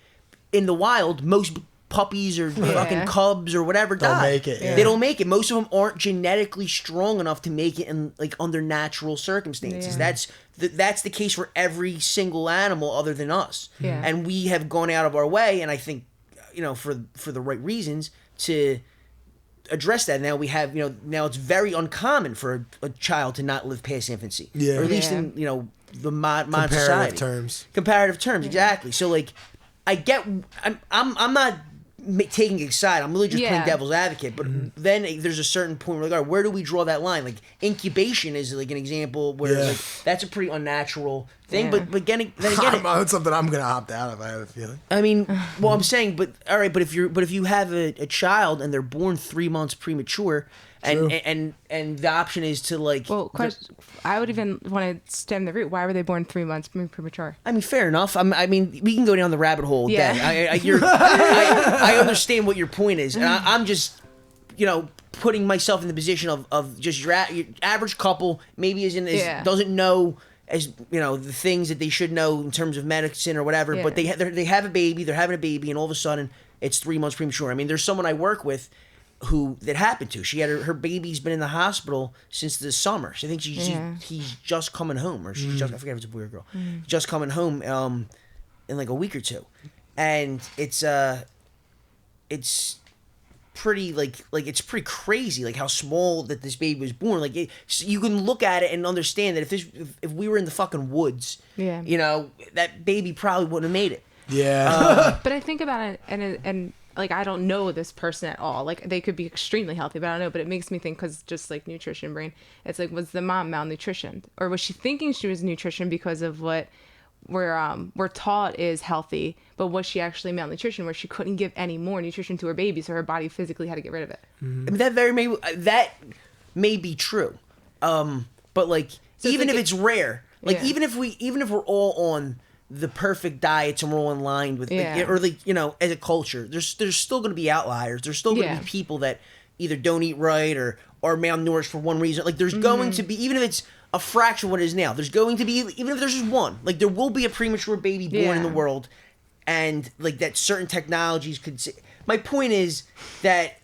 in the wild most puppies or fucking cubs or whatever die. Make it. Yeah. They don't make it. Most of them aren't genetically strong enough to make it in like under natural circumstances. Yeah. That's the case for every single animal other than us. Yeah. And we have gone out of our way, and I think for the right reasons to address that. Now we have now it's very uncommon for a child to not live past infancy. Yeah. Or at least in the modern society. Comparative terms, exactly. So like I get I'm not taking a side. I'm really just playing devil's advocate. But then there's a certain point where, like, all right, where do we draw that line? Like incubation is like an example where like that's a pretty unnatural thing. Yeah. But then again, it's something I'm gonna opt out of. I have a feeling. I mean, well, I'm saying, but all right, but if you have a child and they're born 3 months premature. And the option is to like. Well, I would even want to stem the root. Why were they born 3 months premature? I mean, fair enough. I mean, we can go down the rabbit hole all day. I understand what your point is, and I'm just, putting myself in the position of just your average couple maybe doesn't know as the things that they should know in terms of medicine or whatever. Yeah. But they have a baby. They're having a baby, and all of a sudden it's 3 months premature. I mean, there's someone I work with who that happened to. She had her baby's been in the hospital since the summer. She thinks he's just coming home, or she's just, I forget if it's a boy or girl, just coming home in like a week or two, and it's pretty like it's pretty crazy like how small that this baby was born. Like you can look at it and understand that if we were in the fucking woods, that baby probably wouldn't have made it. Yeah. But I think about it and like, I don't know this person at all. Like, they could be extremely healthy, but I don't know. But it makes me think, because just like nutrition brain, it's like, was the mom malnutritioned? Or was she thinking she was nutrition because of what we're taught is healthy, but was she actually malnutrition where she couldn't give any more nutrition to her baby, so her body physically had to get rid of it? Mm-hmm. I mean, that may be true. But like, so even if it's rare, like even if we're all on the perfect diets and we're all in line with or like as a culture, there's still going to be outliers. There's still going to be people that either don't eat right or are malnourished for one reason. Like there's going to be, even if it's a fraction of what it is now, there's going to be, even if there's just one, like there will be a premature baby born in the world, and like that certain technologies could say. My point is that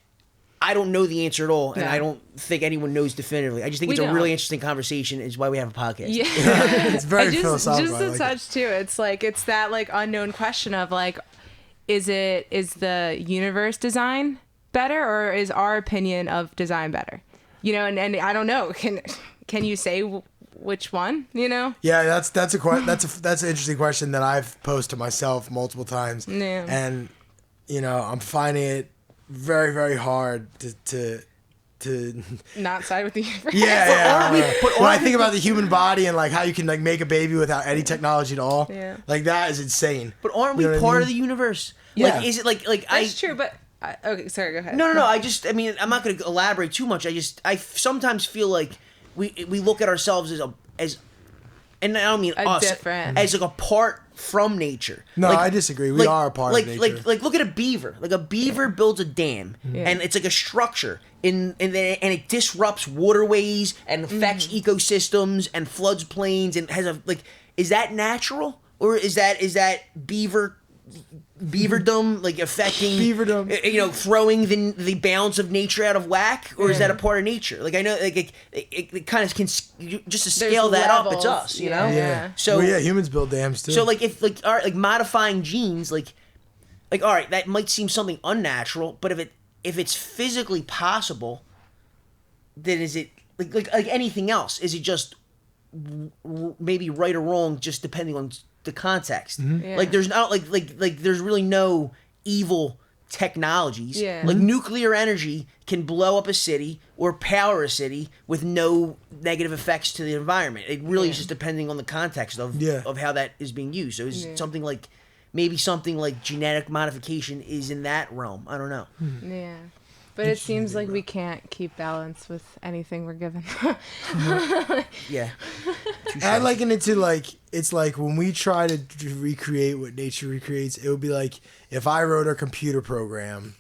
I don't know the answer at all, and I don't think anyone knows definitively. I just think it's a really interesting conversation. Is why we have a podcast. Yeah, it's very philosophical. Just to touch too, it's like it's that like unknown question of like, is the universe design better, or is our opinion of design better? You know, and I don't know. Can you say which one? You know? Yeah, that's an interesting question that I've posed to myself multiple times. Yeah. And you know, I'm finding it very, very hard to not side with the universe. Yeah. When I think about the human body and like how you can like make a baby without any technology at all, like that is insane. But aren't we part of the universe? Yeah. Like, is it like That's true, but okay, sorry, go ahead. No. I mean, I'm not going to elaborate too much. I sometimes feel like we look at ourselves as, and I don't mean us, different. as like a part from nature. No, like, I disagree. We are a part of nature. Like look at a beaver. Like a beaver builds a dam, and it's like a structure, and it disrupts waterways and affects ecosystems and floods plains and has a like. Is that natural, or is that beaverdom like affecting throwing the balance of nature out of whack, or is that a part of nature? Like I know like it kind of can just to scale that up, it's us, you know. So humans build dams too. So like if like modifying genes like all right, that might seem something unnatural, but if it's physically possible, then is it like anything else, is it just maybe right or wrong just depending on the context? Like there's not like there's really no evil technologies. Like nuclear energy can blow up a city or power a city with no negative effects to the environment. It really is just depending on the context of how that is being used. So is it something like maybe something like genetic modification is in that realm? I don't know. Yeah. But it seems like we can't keep balance with anything we're given. Yeah. I liken it to like, it's like when we try to recreate what nature recreates, it would be like if I wrote a computer program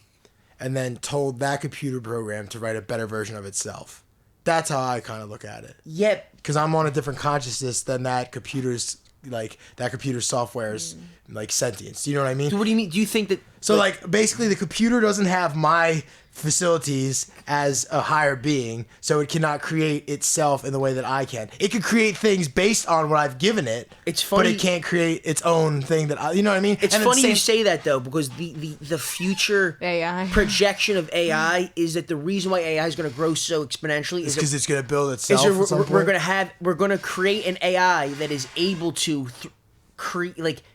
and then told that computer program to write a better version of itself. That's how I kind of look at it. Yep. Because I'm on a different consciousness than that computer's, like, that computer software's, like, sentience. Do you know what I mean? So what do you mean? Do you think that... So, like, basically the computer doesn't have my facilities as a higher being, so it cannot create itself in the way that I can. It could create things based on what I've given it, it's funny, but it can't create its own thing that I, you know what I mean? It's funny you say that, though, because the future AI projection of AI is that the reason why AI is going to grow so exponentially is because it's going to build itself. We're going to create an AI that is able to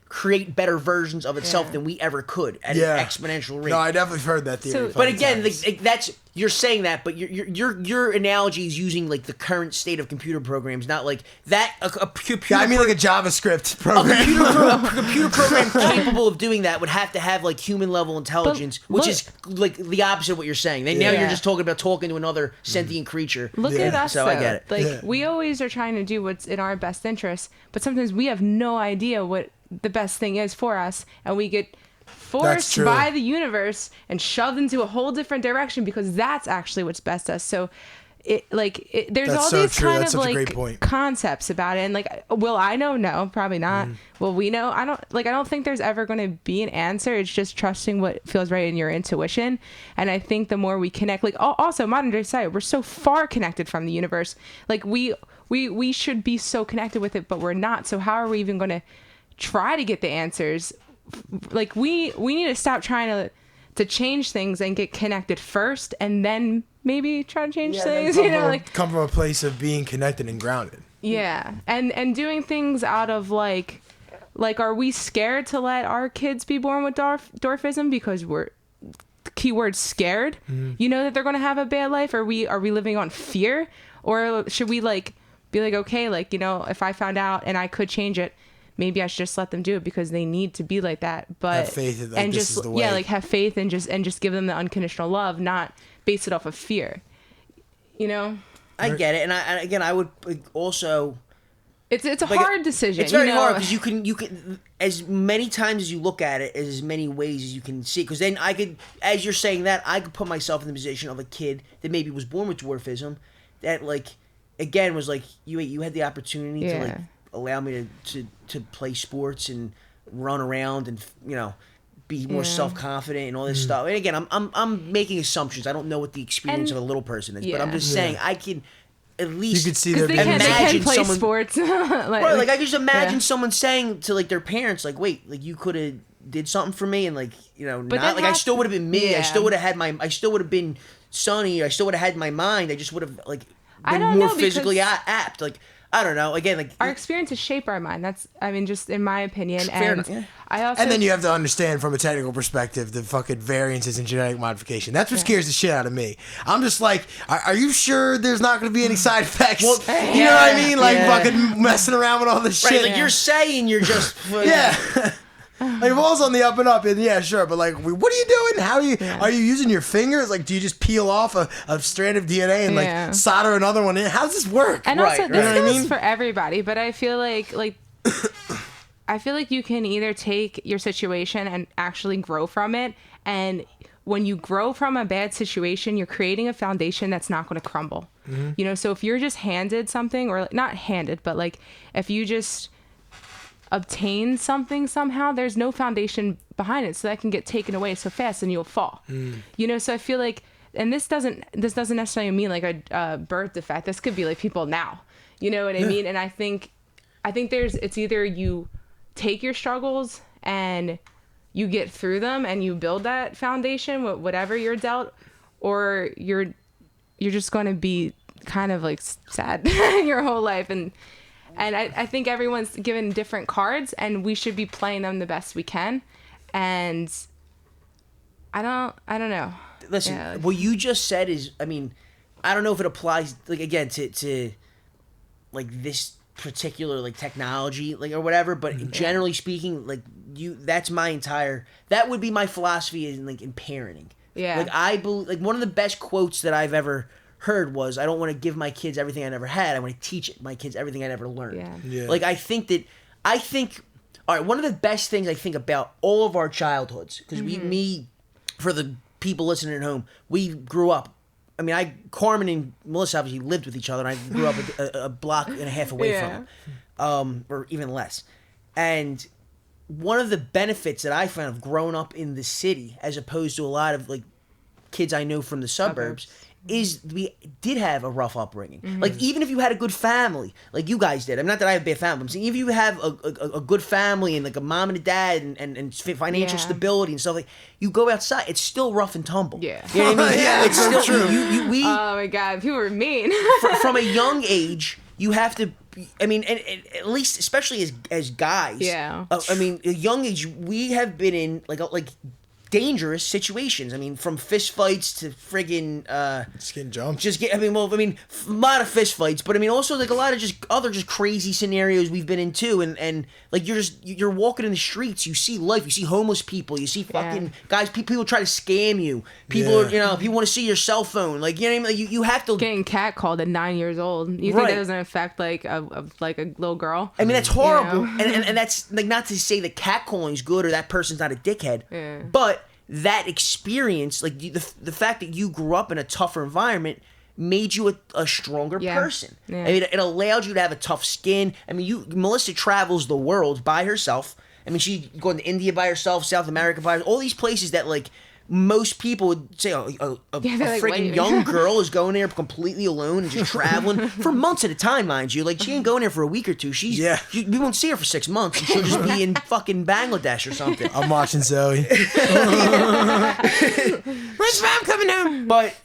create better versions of itself than we ever could at an exponential rate. No, I definitely heard that theory. But again, that's you're saying that, but your analogy is using like the current state of computer programs, not like that. A computer. I mean, like a JavaScript program. A computer program capable of doing that would have to have like human level intelligence, which is like the opposite of what you're saying. Now you're just talking about talking to another sentient creature. Look at us, so though. I get it. Like we always are trying to do what's in our best interest, but sometimes we have no idea what the best thing is for us, and we get forced by the universe and shoved into a whole different direction because that's actually what's best to us. So there's that's all so these true. kind that's of such a like great point. concepts about it, and like, will I know? No, probably not. Will we know? I don't think there's ever going to be an answer. It's just trusting what feels right in your intuition. And I think the more we connect, like also modern day society, we're so far connected from the universe. Like we should be so connected with it, but we're not. So how are we even going to try to get the answers? Like we need to stop trying to change things and get connected first, and then maybe try to change things. Come from a place of being connected and grounded. Yeah, and doing things out of like are we scared to let our kids be born with dwarfism because we're keyword scared? You know that they're going to have a bad life. Are we living on fear, or should we like be like, okay, like, you know, if I found out and I could change it, maybe I should just let them do it because they need to be like that. But have faith that and this just is the way. like have faith and just give them the unconditional love, not base it off of fear. You know, I get it, and I would also. It's a like, hard decision. It's very hard because you can as many times as you look at it, as many ways as you can see. Because then I could, as you're saying that, I could put myself in the position of a kid that maybe was born with dwarfism, that like again was like you had the opportunity to like allow me to play sports and run around and, you know, be more self-confident and all this stuff. And again, I'm making assumptions. I don't know what the experience of a little person is, but I'm just saying I can at least you could see they can play sports. Right, like I can just imagine someone saying to like their parents, like, wait, like you could have did something for me, and like But not like I still would have been me. Yeah. I still would have been Sonny. I still would have had my mind. I just would have like I been don't more know, physically because- apt. Like I don't know. Again, like Our experiences shape our mind. That's, I mean, just in my opinion. Fair And enough, yeah. I also. And then you have to understand from a technical perspective the fucking variances in genetic modification. That's what scares the shit out of me. I'm just like, are you sure there's not going to be any side effects? Well, you know what I mean? Like yeah. fucking messing around with all this right, shit. like you're saying you're just yeah. Like ball's on the up and up, and yeah, sure, but like, what are you doing? How are you? Yeah. Are you using your fingers? Like, do you just peel off a strand of DNA and Yeah. like solder another one in? How does this work? And Right, also, right. this You know what I goes mean? for everybody, but I feel like I feel like you can either take your situation and actually grow from it, and when you grow from a bad situation, you're creating a foundation that's not going to crumble. So if you're just handed something, or not handed, but like if you just obtain something somehow, there's no foundation behind it, so that can get taken away so fast and you'll fall. So I feel like, and this doesn't necessarily mean like a birth defect. This could be like people now, you know what I mean? And I think it's either you take your struggles and you get through them and you build that foundation with whatever you're dealt, or you're just going to be kind of like sad your whole life. And I think everyone's given different cards, and we should be playing them the best we can. And I don't know. Listen, Yeah. what you just said is, I mean, I don't know if it applies, like, again, to like this particular like technology, like, or whatever, but generally speaking, like, that would be my philosophy in parenting. Yeah. Like, I believe, like, one of the best quotes that I've ever heard was, I don't want to give my kids everything I never had. I want to teach my kids everything I never learned. Yeah. Like, I think, all right, one of the best things I think about all of our childhoods, because for the people listening at home, we grew up. I mean, Carmen and Melissa obviously lived with each other, and I grew up a block and a half away from them, or even less. And one of the benefits that I found of growing up in the city, as opposed to a lot of like kids I know from the suburbs, is we did have a rough upbringing. Like, even if you had a good family, like you guys did. I'm not that I have a bad family. I'm saying even if you have a good family and like a mom and a dad and financial stability and stuff, like, you go outside, it's still rough and tumble. Yeah. You know what I mean? Yeah, It's still true. We Oh my God, people are mean. from a young age, you have to. I mean, and at least, especially as guys. Yeah. I mean, at a young age, we have been in like dangerous situations. I mean, from fist fights to friggin' Skin jumps. a lot of fist fights, but I mean also like a lot of just other crazy scenarios we've been in too, and like you're walking in the streets, you see life, you see homeless people, you see fucking guys, people try to scam you, people people want to see your cell phone, like, you know what I mean, like, you have to Getting catcalled at 9 years old. You think Right. that doesn't affect like a little girl? I mean, that's horrible, You know? and that's like not to say that catcalling's good or that person's not a dickhead, but that experience, like the fact that you grew up in a tougher environment, made you a stronger person. Yeah. I mean, it allowed you to have a tough skin. I mean, Melissa travels the world by herself. I mean, she going to India by herself, South America by herself, all these places that like most people would say a they're like, freaking wait. young girl is going there completely alone and just traveling for months at a time, mind you. Like, she ain't going there for a week or two. We won't see her for 6 months. And she'll just be in fucking Bangladesh or something. I'm watching Zoe. When's mom coming home? But,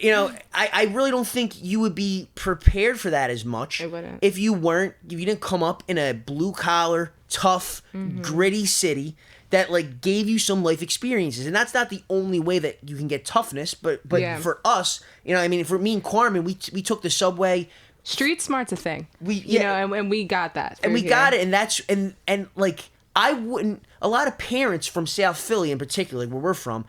I really don't think you would be prepared for that as much. I wouldn't. If you didn't come up in a blue collar, tough, gritty city that like gave you some life experiences. And that's not the only way that you can get toughness, but Yeah. for us, I mean, for me and Carmen, we took the subway. Street smart's a thing. And we got that. And we got it, and that's and like, I wouldn't. A lot of parents from South Philly, in particular, where we're from,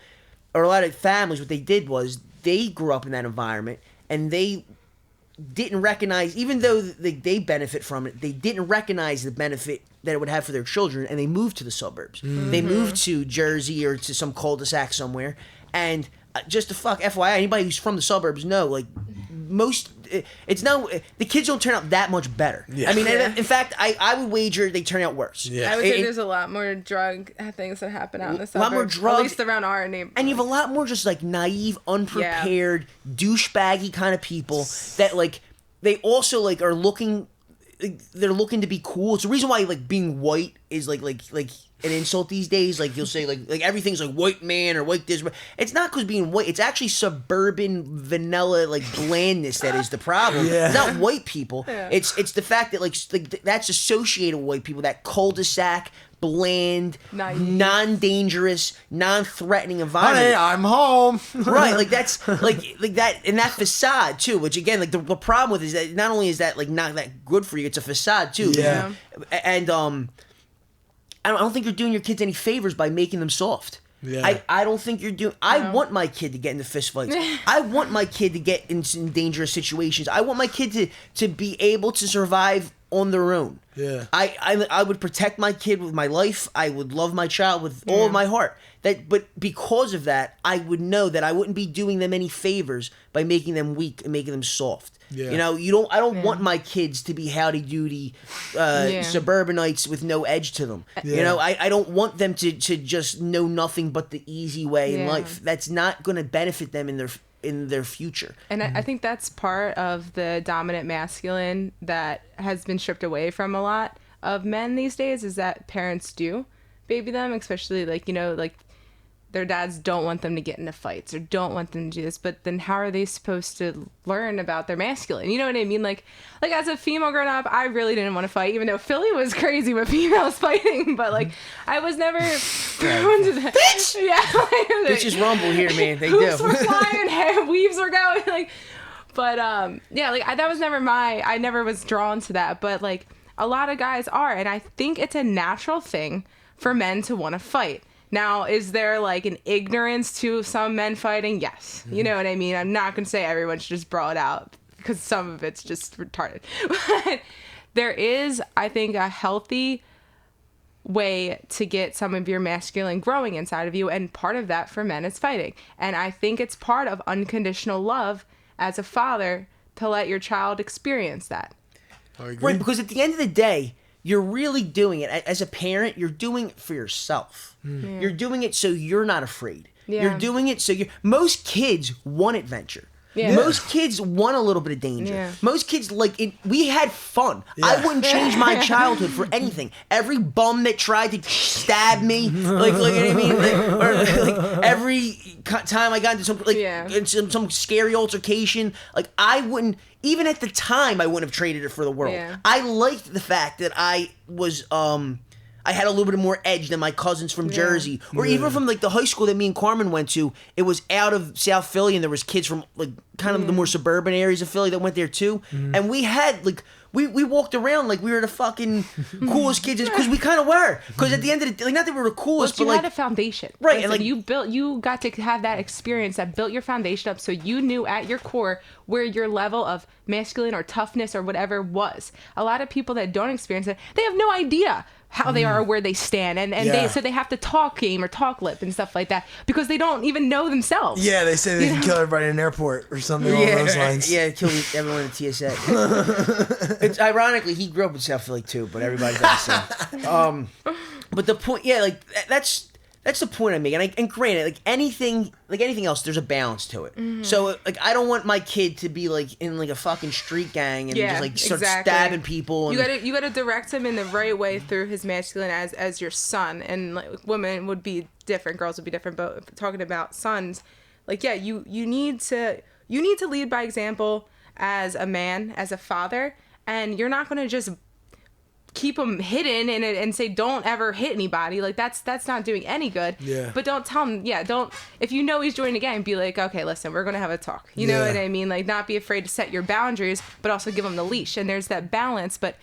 or a lot of families, what they did was they grew up in that environment, and they didn't recognize, even though they benefit from it, they didn't recognize the benefit that it would have for their children, and they moved to the suburbs. They moved to Jersey or to some cul-de-sac somewhere, and just to FYI, anybody who's from the suburbs know, like, the kids don't turn out that much better. Yeah. I mean, in fact, I would wager they turn out worse. Yeah. I would say there's a lot more drug things that happen out in the suburbs. A lot more drugs. At least around our neighborhood. And you have a lot more just like naive, unprepared, douchebaggy kind of people that like, they also like are looking they're looking to be cool. It's the reason why like being white is like an insult these days. Like you'll say like everything's like white man or white this. It's not because being white. It's actually suburban vanilla like blandness that is the problem. Yeah. It's not white people. Yeah. It's the fact that like that's associated with white people. That cul-de-sac, bland, non-dangerous, non-threatening environment. Honey, I'm home. Right, like that's like that, and that facade too. Which again, like the problem with is that not only is that like not that good for you, it's a facade too. Yeah. And I don't think you're doing your kids any favors by making them soft. Yeah. I don't think you're doing. I want my kid to get into fist fights. I want my kid to get in dangerous situations. I want my kid to be able to survive on their own. Yeah. I would protect my kid with my life. I would love my child with all of my heart. But because of that, I would know that I wouldn't be doing them any favors by making them weak and making them soft. Yeah. You know, I don't want my kids to be howdy-doody suburbanites with no edge to them. Yeah. You know, I don't want them to just know nothing but the easy way in life. That's not going to benefit them in their future. And I think that's part of the dominant masculine that has been stripped away from a lot of men these days, is that parents do baby them, especially like, you know, like their dads don't want them to get into fights or don't want them to do this, but then how are they supposed to learn about their masculine? You know what I mean? Like as a female growing up, I really didn't want to fight, even though Philly was crazy with females fighting, but like I was never thrown to that. Bitch! Yeah. Bitches rumble here, man. They Hoops do. were flying, hair weaves were going, like, but yeah, like that was never I never was drawn to that, but like a lot of guys are, and I think it's a natural thing for men to want to fight. Now, is there like an ignorance to some men fighting? Yes. You know what I mean? I'm not going to say everyone should just brawl it out, because some of it's just retarded. But there is, I think, a healthy way to get some of your masculine growing inside of you. And part of that for men is fighting. And I think it's part of unconditional love as a father to let your child experience that. I agree. Right, because at the end of the day, you're really doing it. As a parent, you're doing it for yourself. Yeah. You're doing it so you're not afraid. Yeah. You're doing it so most kids want adventure. Yeah. Most kids want a little bit of danger. Yeah. Most kids like it. We had fun. Yeah. I wouldn't change my childhood for anything. Every bum that tried to stab me, like you know what I mean, like every time I got into some scary altercation, like I wouldn't. Even at the time, I wouldn't have traded it for the world. Yeah. I liked the fact that I was, I had a little bit more edge than my cousins from Jersey, or even from like the high school that me and Carmen went to. It was out of South Philly, and there was kids from like kind of the more suburban areas of Philly that went there too. And we had like we walked around like we were the fucking coolest kids, because we kind of were. Because at the end of the day, like, not that we were the coolest, but you had a foundation, right? And like you got to have that experience that built your foundation up, so you knew at your core where your level of masculine or toughness or whatever was. A lot of people that don't experience it, they have no idea how they are or where they stand, and they have to talk game or talk lip and stuff like that, because they don't even know themselves. Yeah, they say they can kill everybody in an airport or something along those lines. Yeah, kill everyone in TSA. It's ironically, he grew up in South Philly too, but everybody's not the same. But the point, like that's the point I make. And granted, like anything else, there's a balance to it. Mm-hmm. So like I don't want my kid to be like in like a fucking street gang and just like start stabbing people. And you gotta direct him in the right way through his masculine as your son. And like women would be different, girls would be different. But talking about sons, like you need to lead by example as a man, as a father, and you're not gonna just keep them hidden and say don't ever hit anybody. Like that's not doing any good. Yeah. But don't tell him. Yeah. Don't, if you know he's joining a gang, be like, okay, listen, we're gonna have a talk. You know what I mean? Like not be afraid to set your boundaries, but also give him the leash. And there's that balance. But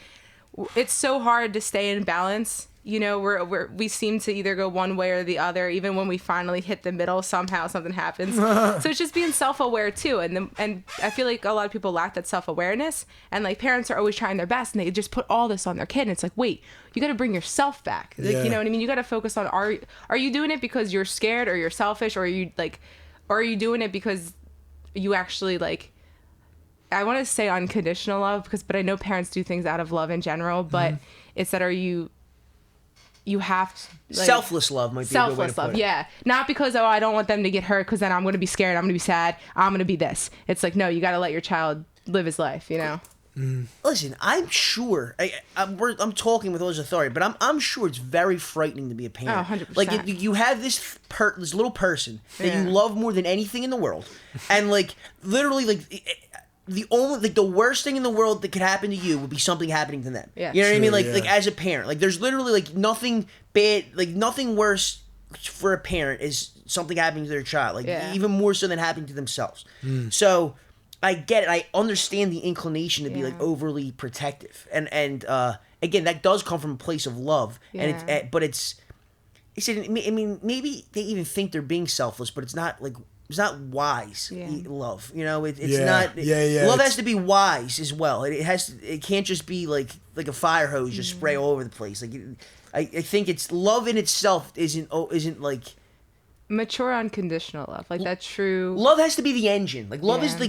it's so hard to stay in balance. You know, we seem to either go one way or the other. Even when we finally hit the middle, somehow something happens. So it's just being self-aware too. And I feel like a lot of people lack that self-awareness. And like parents are always trying their best, and they just put all this on their kid. And it's like, wait, you got to bring yourself back. Like, you know what I mean? You got to focus on are you doing it because you're scared or you're selfish, or are you doing it because you actually like. I want to say unconditional love, but I know parents do things out of love in general. But it's that you have like, selfless love might be a good way to put it. Yeah, not because I don't want them to get hurt, because then I'm going to be scared, I'm going to be sad, I'm going to be this. It's like, no, you got to let your child live his life, you know. Listen, I'm sure. I'm talking with all this authority, but I'm sure it's very frightening to be a parent. Oh, 100%. Like you have this little person that Yeah. you love more than anything in the world, and like literally the worst thing in the world that could happen to you would be something happening to them. Yeah. You know what I mean? True, Like yeah. like as a parent, like there's literally like nothing bad, like nothing worse for a parent is something happening to their child, like Yeah. even more so than happening to themselves. So I get it. I understand the inclination to be like Yeah. overly protective, and again, that does come from a place of love, and Yeah. but it's I mean, maybe they even think they're being selfless, but it's not like. It's not wise Yeah. love, you know. It's Yeah. not. Yeah, Love it's- has to be wise as well. It has. It can't just be like a fire hose, just spray all over the place. Like, I think it's love in itself isn't like. Mature unconditional love, like that true. Love has to be the engine. Like love is Yeah.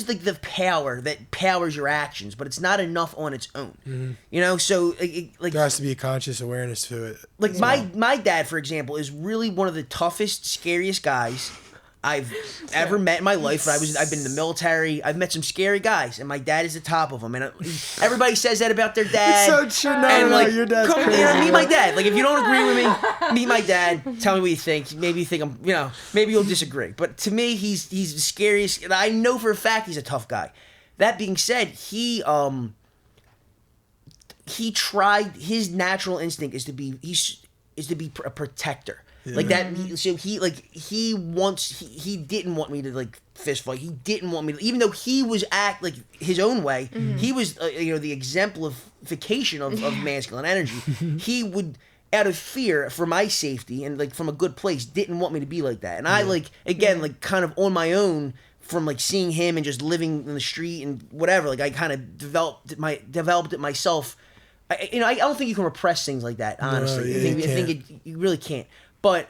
like the power that powers your actions, but it's not enough on its own. You know, so like There has to be a conscious awareness to it. like my dad, for example, is really one of the toughest, scariest guys I've ever met in my life. I've been in the military. I've met some scary guys, and my dad is the top of them. And everybody says that about their dad. It's so true. No, And no, like, your dad's come, crazy. meet my dad. Like, if you don't agree with me, meet my dad. Tell me what you think. Maybe you think I'm, maybe you'll disagree. But to me, he's the scariest. And I know for a fact he's a tough guy. That being said, he tried. His natural instinct is to be a protector. Like that. So he didn't want me to like fist fight. He didn't want me to, even though he was act like his own way. He was the exemplification of masculine energy. He would, out of fear for my safety and like from a good place, didn't want me to be like that. And I like kind of on my own from like seeing him and just living in the street and whatever. Like I kind of developed it myself. I don't think you can repress things like that. Honestly, yeah, I think you really can't. But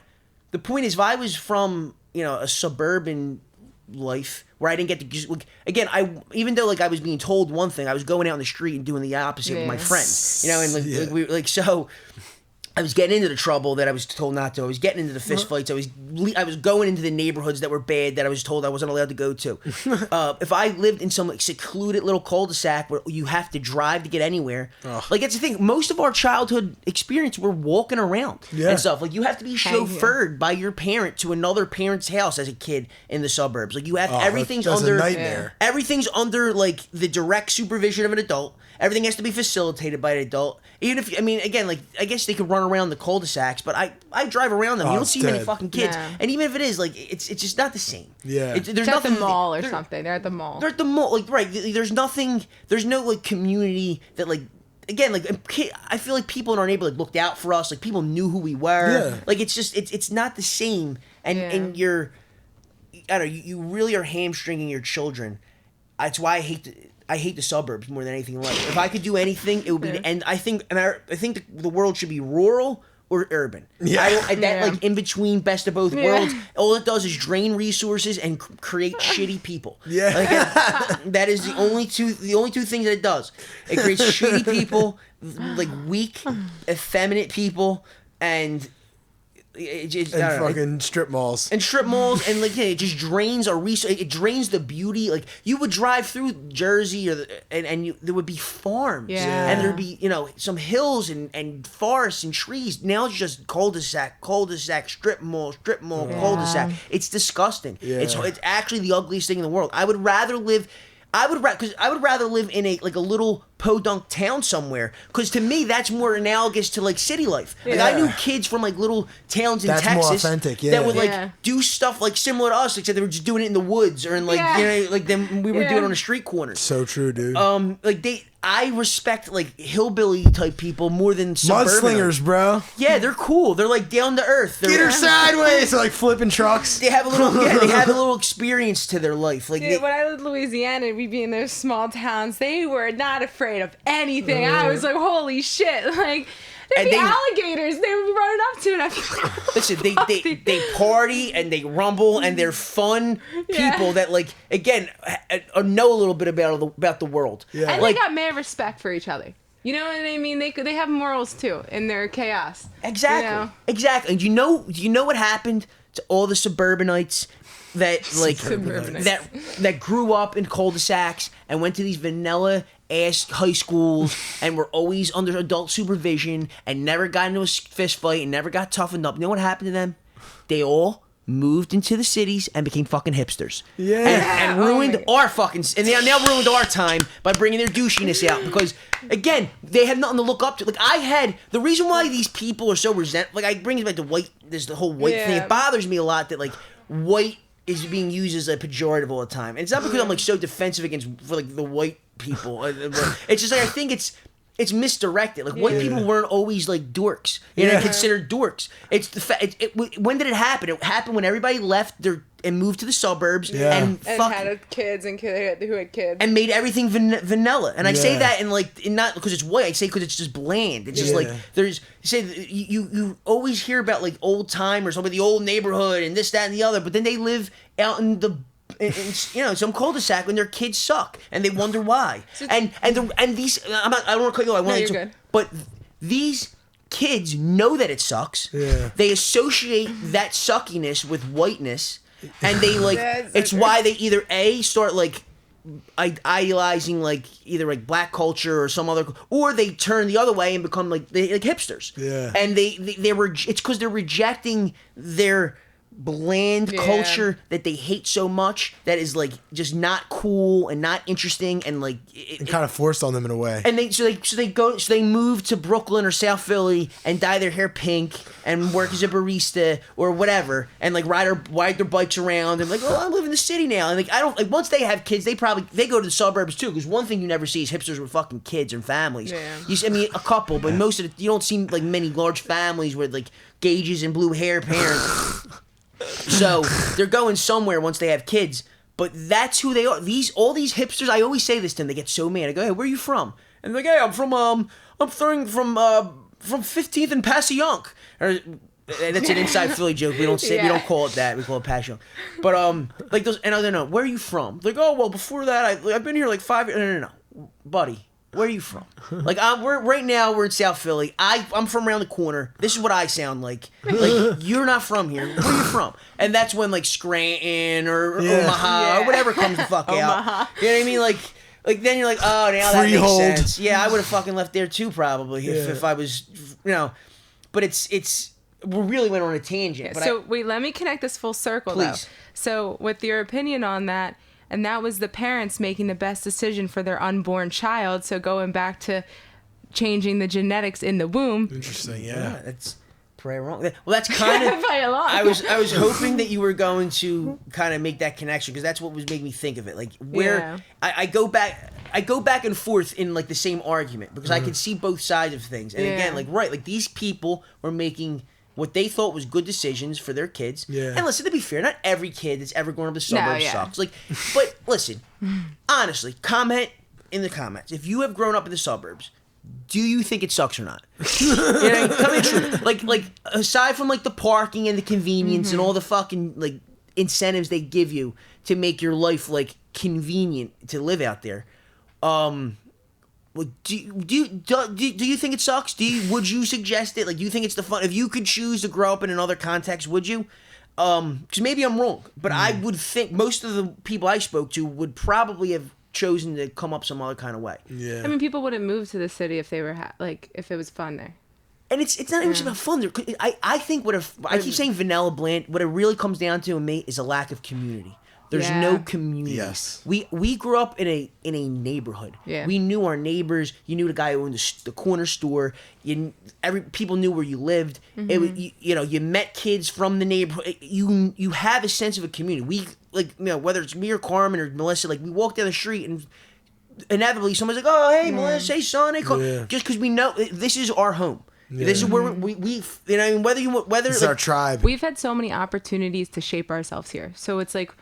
the point is, if I was from a suburban life where I didn't get to again, even though like I was being told one thing, I was going out in the street and doing the opposite with my friends. And like so. I was getting into the trouble that I was told not to. I was getting into the fist fights. I was going into the neighborhoods that were bad that I was told I wasn't allowed to go to. If I lived in some like secluded little cul-de-sac where you have to drive to get anywhere, like that's the thing. Most of our childhood experience, we're walking around and stuff. Like you have to be chauffeured by your parent to another parent's house as a kid in the suburbs. Like you have everything's that's under a nightmare. Everything's under like the direct supervision of an adult. Everything has to be facilitated by an adult. Even if, again, like, I guess they could run around the cul-de-sacs, but I drive around them. You don't see many fucking kids. No. And even if it is, like, it's just not the same. Yeah. There's At the nothing. mall or something. They're at the mall. They're at the mall. Like, right. There's nothing. There's no, like, community that, like, again, like, I feel like people in our neighborhood looked out for us. Like, people knew who we were. Yeah. Like, it's just, it's not the same. And you're, I don't know, you really are hamstringing your children. That's why I hate the suburbs more than anything in life. If I could do anything, it would be to end. I think the world should be rural or urban. Yeah. Like in between, best of both worlds. All it does is drain resources and create shitty people. Yeah. Like, that is the only two things that it does. It creates shitty people, like weak, effeminate people, and it just, I don't know, fucking strip malls. and strip malls, and like it just drains our resource. It drains the beauty. Like you would drive through Jersey, and there would be farms, Yeah. and there'd be some hills and forests and trees. Now it's just cul-de-sac, strip mall, cul-de-sac. It's disgusting. Yeah. It's actually the ugliest thing in the world. I would rather live in a little podunk town somewhere, because to me that's more analogous to like city life. Like I knew kids from like little towns in That's more Texas authentic, yeah. that would like Yeah. do stuff like similar to us, except they were just doing it in the woods or in like like them we were doing it on the street corners. So true, dude. I respect like hillbilly type people more than suburban. Mudslingers, bro. Yeah, they're cool. They're like down to earth. Get her sideways, like flipping trucks. They have a little experience to their life. Like Dude, when I lived in Louisiana, we'd be in those small towns. They were not afraid of anything. I was like, holy shit! Like there'd be alligators. They would be running up to it. I'd be like, listen, they party and they rumble and they're fun people that like again know a little bit about the world. Yeah. and Like they got mad respect for each other. You know what I mean? They have morals too in their chaos. exactly, You know? exactly. And do you know what happened to all the suburbanites that like Suburbanites. that grew up in cul-de-sacs and went to these vanilla ass high schools and were always under adult supervision and never got into a fist fight and never got toughened up. You know what happened to them? They all moved into the cities and became fucking hipsters. Yeah. And ruined our fucking... And they now ruined our time by bringing their douchiness out. Because, again, they have nothing to look up to. Like, I had... The reason why these people are so resentful... Like, I bring it back to white... There's the whole white thing. It bothers me a lot that, like, white is being used as a pejorative all the time. And it's not because I'm, like, so defensive against, for, like, the white people. It's just, like, I think it's misdirected. Like, white people weren't always, like, dorks. You know, considered dorks. It's the fact... When did it happen? It happened when everybody left and moved to the suburbs and had kids and who had kids. And made everything vanilla. And I say that in not because it's white. I say because it's just bland. It's just like, you always hear about, like, old timers, about the old neighborhood and this, that, and the other, but then they live out in the... in some cul-de-sac when their kids suck and they wonder why. And these I don't want to cut you off. You're good. But these kids know that it sucks. Yeah. They associate that suckiness with whiteness, and they like it's why they either start like idealizing like either like black culture or some other, or they turn the other way and become like hipsters. Yeah. And it's because they're rejecting their bland culture that they hate so much that is like just not cool and not interesting and like and kind of forced on them in a way. And they move to Brooklyn or South Philly and dye their hair pink and work as a barista or whatever and like ride their bikes around and like, oh, I live in the city now. And like I don't like once they have kids they go to the suburbs too, because one thing you never see is hipsters with fucking kids and families. I mean a couple, but most of you don't see like many large families with like gauges and blue hair parents. So they're going somewhere once they have kids, but that's who they are. All these hipsters. I always say this to them. They get so mad. I go, "Hey, where are you from?" And they're like, "Hey, I'm from 15th and Passyunk." That's an inside Philly joke. We don't say we don't call it that. We call it Passyunk. But like those, and I don't know where are you from. They're like, "Oh, well, before that, I've been here like 5 years." No, buddy. Where are you from? Like right now we're in South Philly. I'm from around the corner. This is what I sound like. Like you're not from here. Where are you from? And that's when like Scranton or Omaha or whatever comes the fuck out. You know what I mean? Like then you're like, oh, now that makes sense. Yeah, I would have fucking left there too probably if I was, But it's we really went on a tangent. But so wait, let me connect this full circle please. Though. So with your opinion on that. And that was the parents making the best decision for their unborn child. So going back to changing the genetics in the womb. Interesting, yeah. That's probably wrong. Well, that's kind of. I was hoping that you were going to kind of make that connection because that's what was making me think of it. Like where I go back and forth in like the same argument because I can see both sides of things. And again, like these people were making what they thought was good decisions for their kids. Yeah. And listen, to be fair, not every kid that's ever grown up in the suburbs sucks. Like, but listen, honestly, comment in the comments. If you have grown up in the suburbs, do you think it sucks or not? Tell me the truth. Like aside from like the parking and the convenience and all the fucking like incentives they give you to make your life like convenient to live out there, well, do you think it sucks? Would you suggest it? Like, do you think it's the fun? If you could choose to grow up in another context, would you? Because maybe I'm wrong, but I would think most of the people I spoke to would probably have chosen to come up some other kind of way. Yeah. I mean, people wouldn't move to the city if they were if it was fun there. And it's not even just about fun. I think I keep saying vanilla bland. What it really comes down to in me is a lack of community. There's no community. Yes. We grew up in a neighborhood. Yeah. We knew our neighbors. You knew the guy who owned the corner store. People knew where you lived. Mm-hmm. You met kids from the neighborhood. You have a sense of a community. Whether it's me or Carmen or Melissa, like we walk down the street and inevitably somebody's like, "Oh, hey, Melissa, hey, Sonny." Just because we know this is our home. Yeah. This is where we whether it's our tribe. We've had so many opportunities to shape ourselves here. So it's like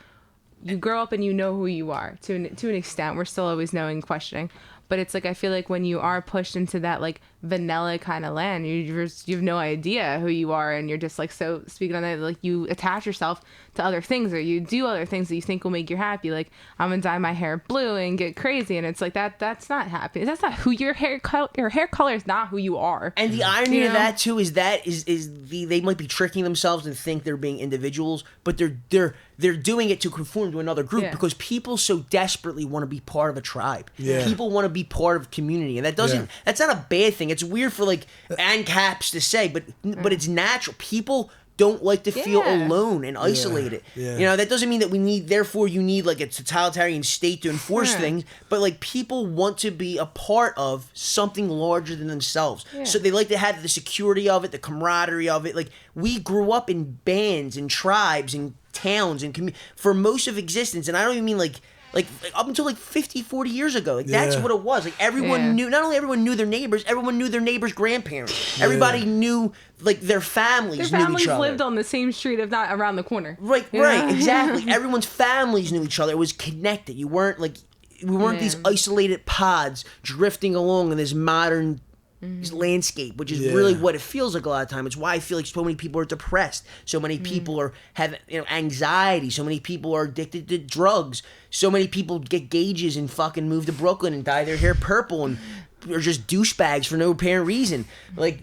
you grow up and you know who you are to an extent. We're still always knowing, questioning, but it's like I feel like when you are pushed into that like vanilla kind of land. You have no idea who you are, and you're just like, so speaking on that, like you attach yourself to other things, or you do other things that you think will make you happy. Like, I'm gonna dye my hair blue and get crazy, and it's like that's not happy. That's not who your hair color is not who you are. And the irony of that too is they might be tricking themselves and think they're being individuals, but they're doing it to conform to another group because people so desperately want to be part of a tribe. Yeah. People want to be part of a community, and that's not a bad thing. It's weird for like ANCAPs to say, but it's natural. People don't like to feel alone and isolated. Yeah. You know, that doesn't mean that you need like a totalitarian state to enforce things, but like people want to be a part of something larger than themselves. Yeah. So they like to have the security of it, the camaraderie of it. Like, we grew up in bands and tribes and towns and for most of existence, and I don't even mean like up until like 50, 40 years ago. Like, that's what it was. Like, everyone knew, not only everyone knew their neighbors, everyone knew their neighbors' grandparents. Everybody knew, like, their families knew each other. Lived on the same street, if not around the corner. Right, exactly. Everyone's families knew each other. It was connected. We weren't these isolated pods drifting along in this modern landscape, which is really what it feels like a lot of time. It's why I feel like so many people are depressed. So many people have anxiety. So many people are addicted to drugs. So many people get gauges and fucking move to Brooklyn and dye their hair purple and are just douchebags for no apparent reason. Like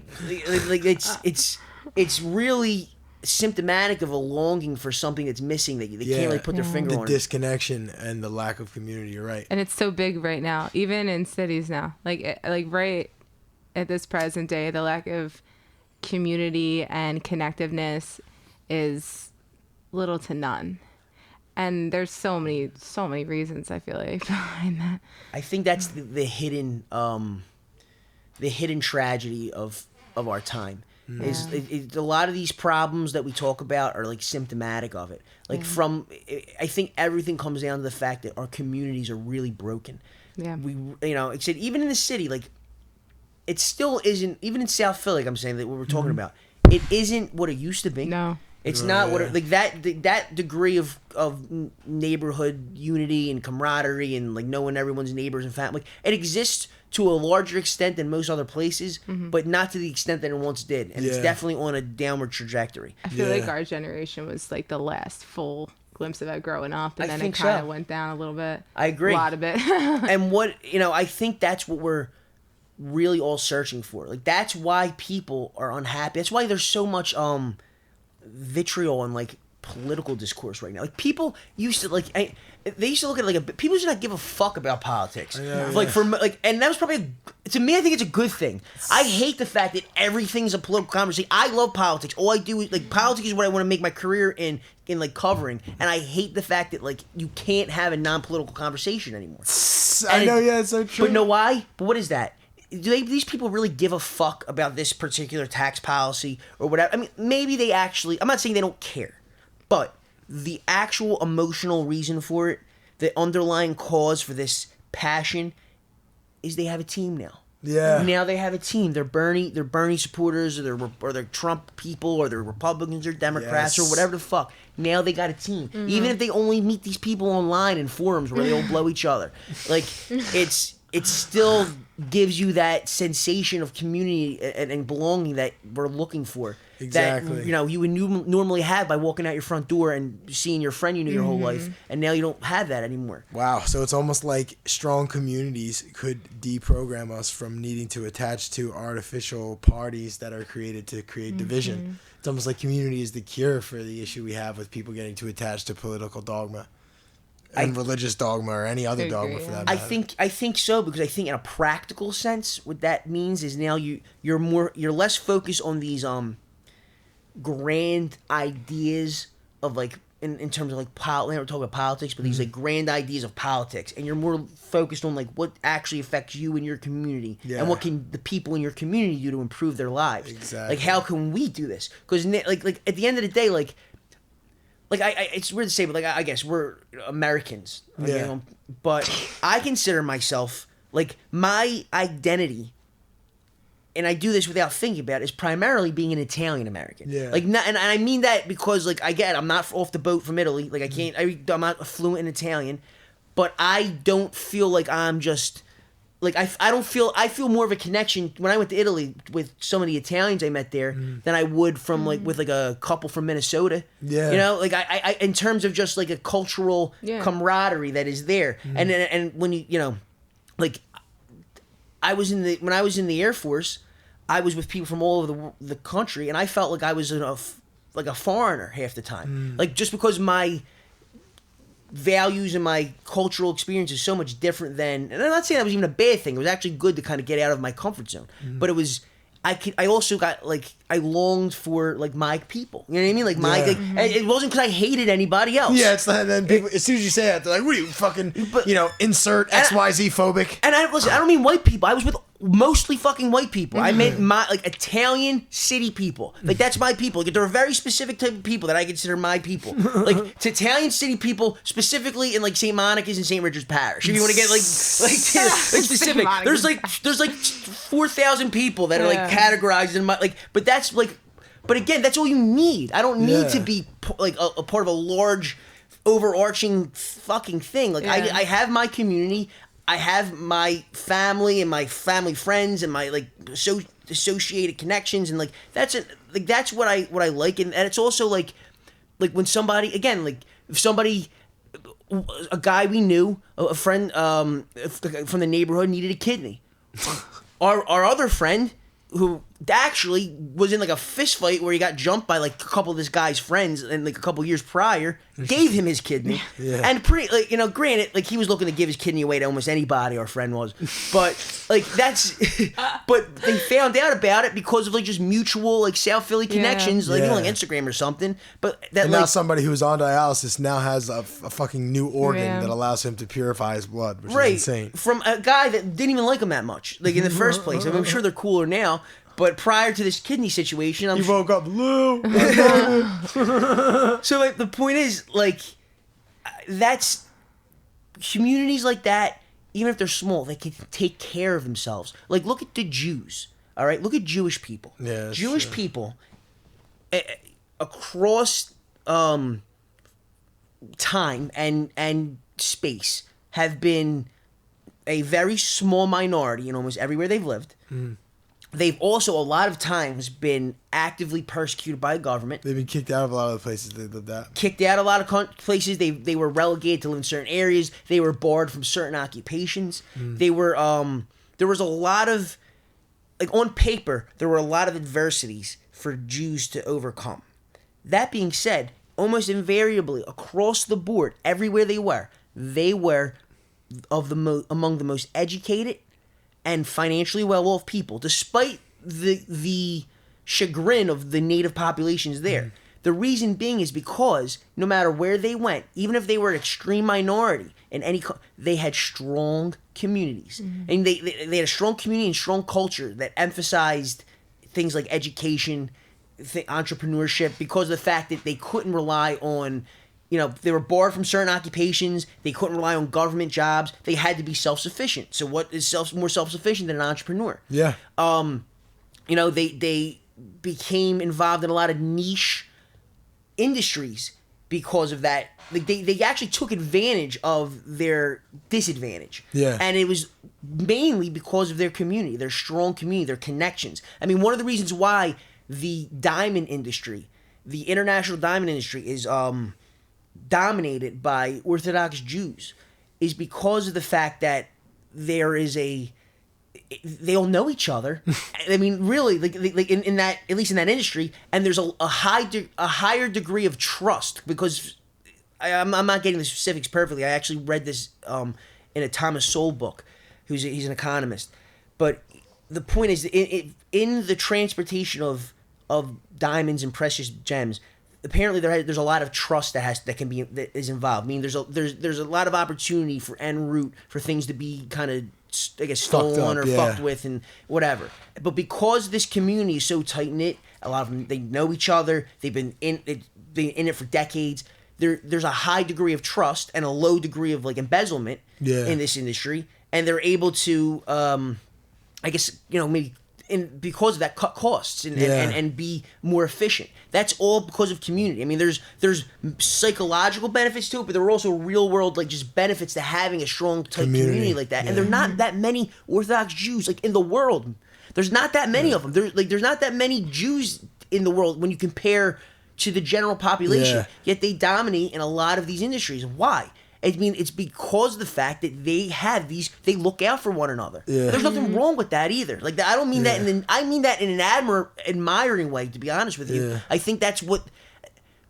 it's really symptomatic of a longing for something that's missing that they can't really put their finger on. The disconnection and the lack of community. You're right. And it's so big right now, even in cities now. Like right at this present day, the lack of community and connectiveness is little to none. And there's so many reasons, I feel like, behind that. I think that's the hidden tragedy of our time. Yeah. Is a lot of these problems that we talk about are like symptomatic of it. Like I think everything comes down to the fact that our communities are really broken. Yeah. Except even in the city, like, it still isn't, even in South Philly, like I'm saying, that what we're talking about, it isn't what it used to be. No. It's not what like that degree of neighborhood unity and camaraderie and like knowing everyone's neighbors and family. Like, it exists to a larger extent than most other places, but not to the extent that it once did. And it's definitely on a downward trajectory. I feel like our generation was like the last full glimpse of it growing up, and then it kind of went down a little bit. I agree. A lot of it. And I think that's what we're really all searching for. Like, that's why people are unhappy. That's why there's so much vitriol and like political discourse right now. Like, people used to they used to look at it like people used to not give a fuck about politics. And that was probably to me, I think it's a good thing. I hate the fact that everything's a political conversation. I love politics. All I do is like politics is what I want to make my career in like covering, and I hate the fact that like you can't have a non-political conversation anymore. It's so true. But know why? But what is that? These people really give a fuck about this particular tax policy or whatever? I mean, maybe they actually, I'm not saying they don't care, but the actual emotional reason for it, the underlying cause for this passion, is they have a team now. Yeah. Now they have a team. They're Bernie supporters, or they're Trump people, or they're Republicans or Democrats or whatever the fuck. Now they got a team. Mm-hmm. Even if they only meet these people online in forums where they all blow each other. Like, it still gives you that sensation of community and belonging that we're looking for. Exactly. That, you would normally have by walking out your front door and seeing your friend you knew your whole life, and now you don't have that anymore. Wow. So it's almost like strong communities could deprogram us from needing to attach to artificial parties that are created to create division. It's almost like community is the cure for the issue we have with people getting too attached to political dogma. And religious dogma or any other dogma for that matter. I think so, because I think in a practical sense, what that means is now you're less focused on these grand ideas of like in terms of like we're talking about politics, but these like grand ideas of politics, and you're more focused on like what actually affects you and your community, and what can the people in your community do to improve their lives. Exactly. Like, how can we do this? Because like at the end of the day, like it's weird to say, but like I guess we're Americans, but I consider myself, like, my identity, and I do this without thinking about it, is primarily being an Italian American. Yeah. Like, and I mean that because like I'm not off the boat from Italy. Like, I'm not fluent in Italian, but I don't feel like I'm just like I feel more of a connection when I went to Italy with some of the Italians I met there than I would from like with like a couple from Minnesota. Yeah. You know, like I in terms of just like a cultural camaraderie that is there. And when you know, like when I was in the Air Force, I was with people from all over the country, and I felt like I was like a foreigner half the time. Like just because my values and my cultural experience is so much different than, and I'm not saying that was even a bad thing. It was actually good to kind of get out of my comfort zone. But it was, I also got like, I longed for like my people. You know what I mean? Like my, like, it wasn't because I hated anybody else. Yeah, it's not, and then people, as soon as you say that, they're like, what are you fucking, insert XYZ phobic. And I don't mean white people. I was with mostly fucking white people. I meant my like Italian city people. Like that's my people. Like, there are very specific type of people that I consider my people. Like to Italian city people, specifically in like St. Monica's and St. Richard's Parish. If you want to get like specific, there's like 4,000 people that are like categorized in my like. But that's like, but again, that's all you need. I don't need to be like a part of a large, overarching fucking thing. Like I have my community. I have my family and my family friends and my like associated connections, and like that's it. Like that's what I like, and it's also like when somebody, again, like if somebody, a guy we knew, a friend from the neighborhood needed a kidney. Our other friend, who actually was in like a fist fight where he got jumped by like a couple of this guy's friends and like a couple years prior, gave him his kidney. And pretty like, granted, like he was looking to give his kidney away to almost anybody, our friend was, but like that's but they found out about it because of like just mutual like South Philly connections, like like Instagram or something. But that, and like, now somebody who's on dialysis now has a fucking new organ that allows him to purify his blood, which is insane. From a guy that didn't even like him that much, like in the first place. I mean, I'm sure they're cooler now. But prior to this kidney situation, he woke up, Lou. So like the point is, like, that's communities like that. Even if they're small, they can take care of themselves. Like, look at the Jews. All right, look at Jewish people. Yeah, Jewish people across time and space have been a very small minority in almost everywhere they've lived. They've also, a lot of times, been actively persecuted by the government. They've been kicked out of a lot of the places they lived at. Kicked out of a lot of places. They were relegated to live in certain areas. They were barred from certain occupations. They were, there was a lot of, like on paper, there were a lot of adversities for Jews to overcome. That being said, almost invariably, across the board, everywhere they were among the most educated and financially well-off people, despite the chagrin of the native populations there. The reason being is because no matter where they went, even if they were an extreme minority in any, they had strong communities, and they had a strong community and strong culture that emphasized things like education, entrepreneurship, because of the fact that they couldn't rely on. They were barred from certain occupations. They couldn't rely on government jobs. They had to be self-sufficient. So what is more self-sufficient than an entrepreneur? Yeah. They became involved in a lot of niche industries because of that. Like they actually took advantage of their disadvantage. Yeah. And it was mainly because of their community, their strong community, their connections. I mean, one of the reasons why the diamond industry, the international diamond industry is dominated by Orthodox Jews is because of the fact that they all know each other. I mean, really, like in that, at least in that industry, and there's a higher degree of trust because I'm not getting the specifics perfectly. I actually read this in a Thomas Sowell book. He's an economist, but the point is in the transportation of diamonds and precious gems. Apparently, there's a lot of trust that is involved. I mean, there's a lot of opportunity for en route for things to be kind of, I guess, stolen or fucked with and whatever. But because this community is so tight knit, a lot of them, they know each other. They've been in it for decades. There's a high degree of trust and a low degree of like embezzlement in this industry, and they're able to, I guess, maybe because of that, cut costs and be more efficient. That's all because of community. I mean, there's psychological benefits to it, but there are also real world like just benefits to having a strong tight community like that. And there are not that many Orthodox Jews like in the world. There's not that many of them. There's not that many Jews in the world when you compare to the general population. Yeah. Yet they dominate in a lot of these industries. Why? I mean, it's because of the fact that they look out for one another. Yeah. There's nothing wrong with that either. Like, I don't mean that I mean that in an admiring way, to be honest with you. Yeah. I think that's what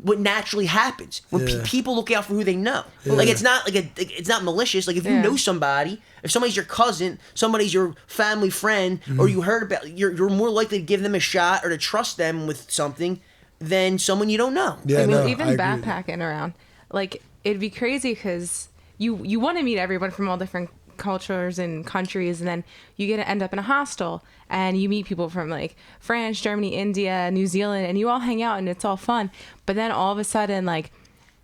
naturally happens when people look out for who they know. Yeah. Like, it's not malicious. Like, if you know somebody, if somebody's your cousin, somebody's your family friend, or you heard about, you're more likely to give them a shot or to trust them with something than someone you don't know. Yeah, I mean, no, even I agree. backpacking around, like, it'd be crazy because you want to meet everyone from all different cultures and countries, and then you get to end up in a hostel and you meet people from like France, Germany, India, New Zealand, and you all hang out and it's all fun. But then all of a sudden, like,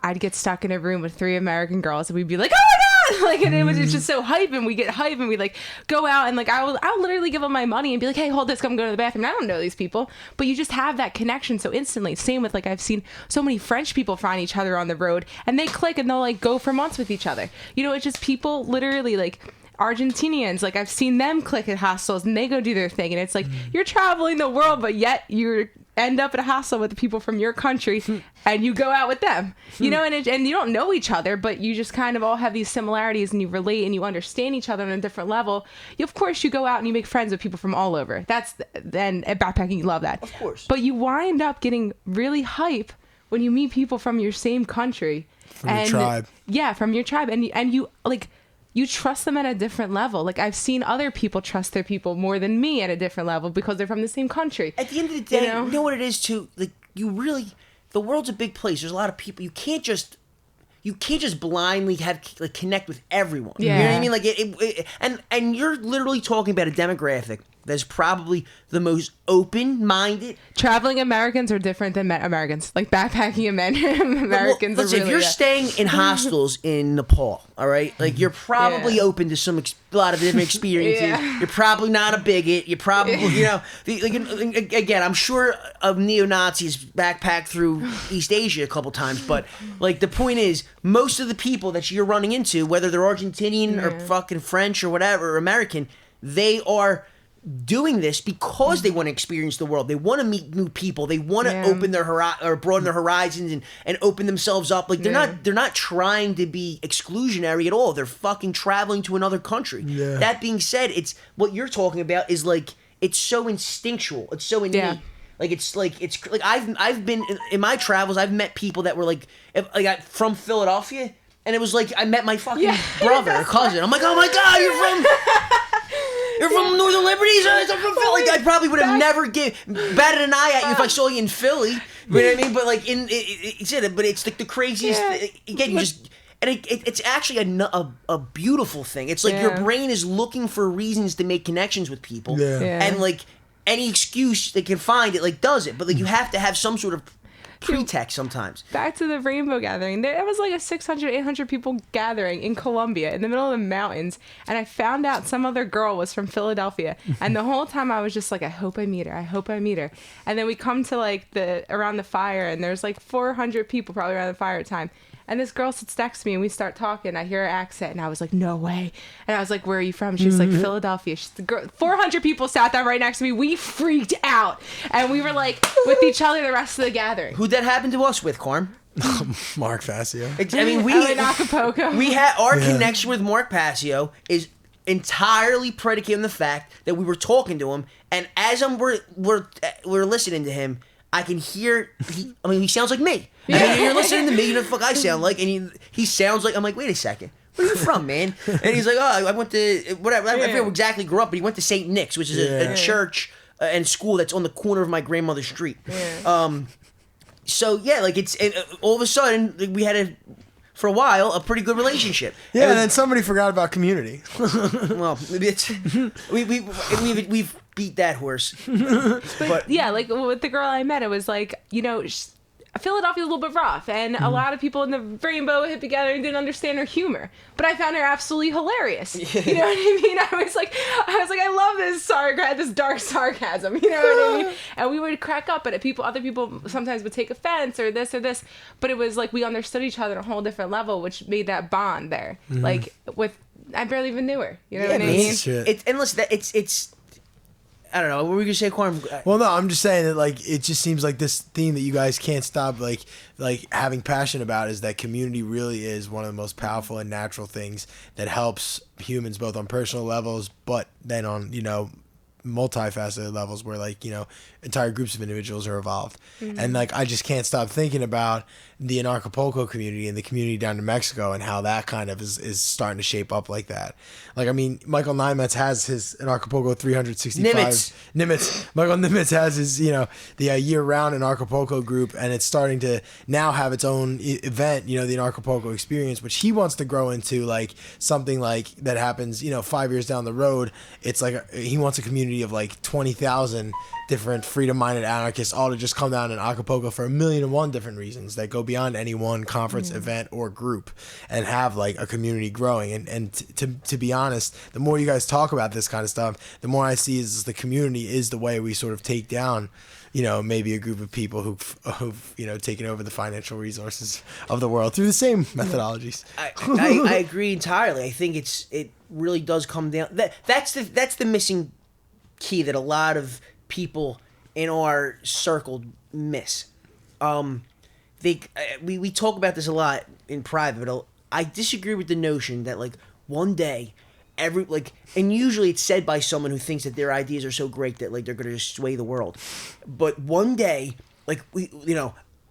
I'd get stuck in a room with 3 American girls and we'd be like, oh my God! Like, and it's just so hype, and we get hype and we like go out and like I'll literally give them my money and be like, hey, hold this, come go to the bathroom. And I don't know these people, but you just have that connection so instantly. Same with like, I've seen so many French people find each other on the road and they click and they'll like go for months with each other. You know, it's just people literally like Argentinians, like I've seen them click at hostels and they go do their thing, and it's like you're traveling the world, but yet you end up at a hostel with the people from your country and you go out with them, you know, and you don't know each other, but you just kind of all have these similarities and you relate and you understand each other on a different level. Of course, you go out and you make friends with people from all over. Then at backpacking, you love that. Of course. But you wind up getting really hype when you meet people from your same country. From your tribe. Yeah, from your tribe. And you like, you trust them at a different level. Like, I've seen other people trust their people more than me at a different level because they're from the same country. At the end of the day, you know what it is too? Like, the world's a big place. There's a lot of people. You can't just blindly connect with everyone. Yeah. You know what I mean? Like and you're literally talking about a demographic that's probably the most open-minded. Traveling Americans are different than Americans. Like, backpacking Americans listen, are really... if you're staying in hostels in Nepal, all right? Like, you're probably open to a lot of different experiences. Yeah. You're probably not a bigot. You're probably, you know... again, I'm sure of neo-Nazis backpacked through East Asia a couple times, but, like, the point is, most of the people that you're running into, whether they're Argentinian or fucking French or whatever, or American, they are doing this because they want to experience the world. They want to meet new people. They want to open their broaden their horizons and open themselves up. Like, they're not trying to be exclusionary at all. They're fucking traveling to another country. Yeah. That being said, it's what you're talking about is like, it's so instinctual. It's so innate. Yeah. Like, it's like I've been in my travels, I've met people that were like from Philadelphia, and it was like I met my fucking brother or cousin. I'm like, oh my God, you're from Northern Liberties? I'm from Philly. Like, I probably would have never batted an eye at you if I saw you in Philly. You know what I mean? But like but it's like the craziest. Again, you just. And it's actually a beautiful thing. It's like your brain is looking for reasons to make connections with people, and like any excuse they can find, it like does it. But like, you have to have some sort of pretext sometimes. Back to the rainbow gathering. There was like a 600, 800 people gathering in Colombia in the middle of the mountains. And I found out some other girl was from Philadelphia. And the whole time I was just like, I hope I meet her. I hope I meet her. And then we come to like around the fire, and there's like 400 people probably around the fire time. And this girl sits next to me and we start talking. I hear her accent and I was like, no way. And I was like, where are you from? She's like, Philadelphia. She's the girl. 400 people sat down right next to me. We freaked out. And we were like with each other the rest of the gathering. Who'd that happen to us with, Carm? Mark Facio. I mean, we in Anarchapulco. We had our connection with Mark Passio is entirely predicated on the fact that we were talking to him, and as we're listening to him, I can hear. He sounds like me. I mean, you're listening to me. You know what the fuck I sound like, and he sounds like. I'm like, wait a second. Where are you from, man? And he's like, oh, I went to whatever. I forget where exactly grew up, but he went to St. Nick's, which is a church and school that's on the corner of my grandmother's street. Yeah. So yeah, like all of a sudden we had for a while a pretty good relationship. Yeah, and then somebody forgot about community. Well, maybe it's we've beat that horse. But yeah, like with the girl I met, it was like, you know, Philadelphia's a little bit rough, and a lot of people in the rainbow hit together and didn't understand her humor. But I found her absolutely hilarious. You know what I mean? I was like, I love this dark sarcasm. You know what I mean? And we would crack up at it. Other people sometimes would take offense or this, but it was like we understood each other on a whole different level, which made that bond there. Like I barely even knew her. You know what I mean? And listen, it's. I don't know. What were you gonna say, Carm? Well, no, I'm just saying that like it just seems like this theme that you guys can't stop like having passion about is that community really is one of the most powerful and natural things that helps humans both on personal levels, but then on multifaceted levels where like entire groups of individuals are involved. And like I just can't stop thinking about the Anarchapulco community and the community down to Mexico and how that kind of is starting to shape up like that. Like I mean, Michael Nimitz has his Anarchapulco 365 Nimitz. Michael Nimitz has his the year-round Anarchapulco group, and it's starting to now have its own event, the Anarchapulco experience, which he wants to grow into like something like that happens 5 years down the road. It's like he wants a community of like 20,000 different freedom-minded anarchists all to just come down in Acapulco for 1,000,001 different reasons that go beyond any one conference, event, or group, and have like a community growing. And to be honest, the more you guys talk about this kind of stuff, the more I see is the community is the way we sort of take down maybe a group of people who've taken over the financial resources of the world through the same methodologies. I agree entirely. I think it really does come down. That's the missing key that a lot of people in our circle miss. We talk about this a lot in private, but I disagree with the notion that like one day and usually it's said by someone who thinks that their ideas are so great that like they're going to just sway the world. But one day, like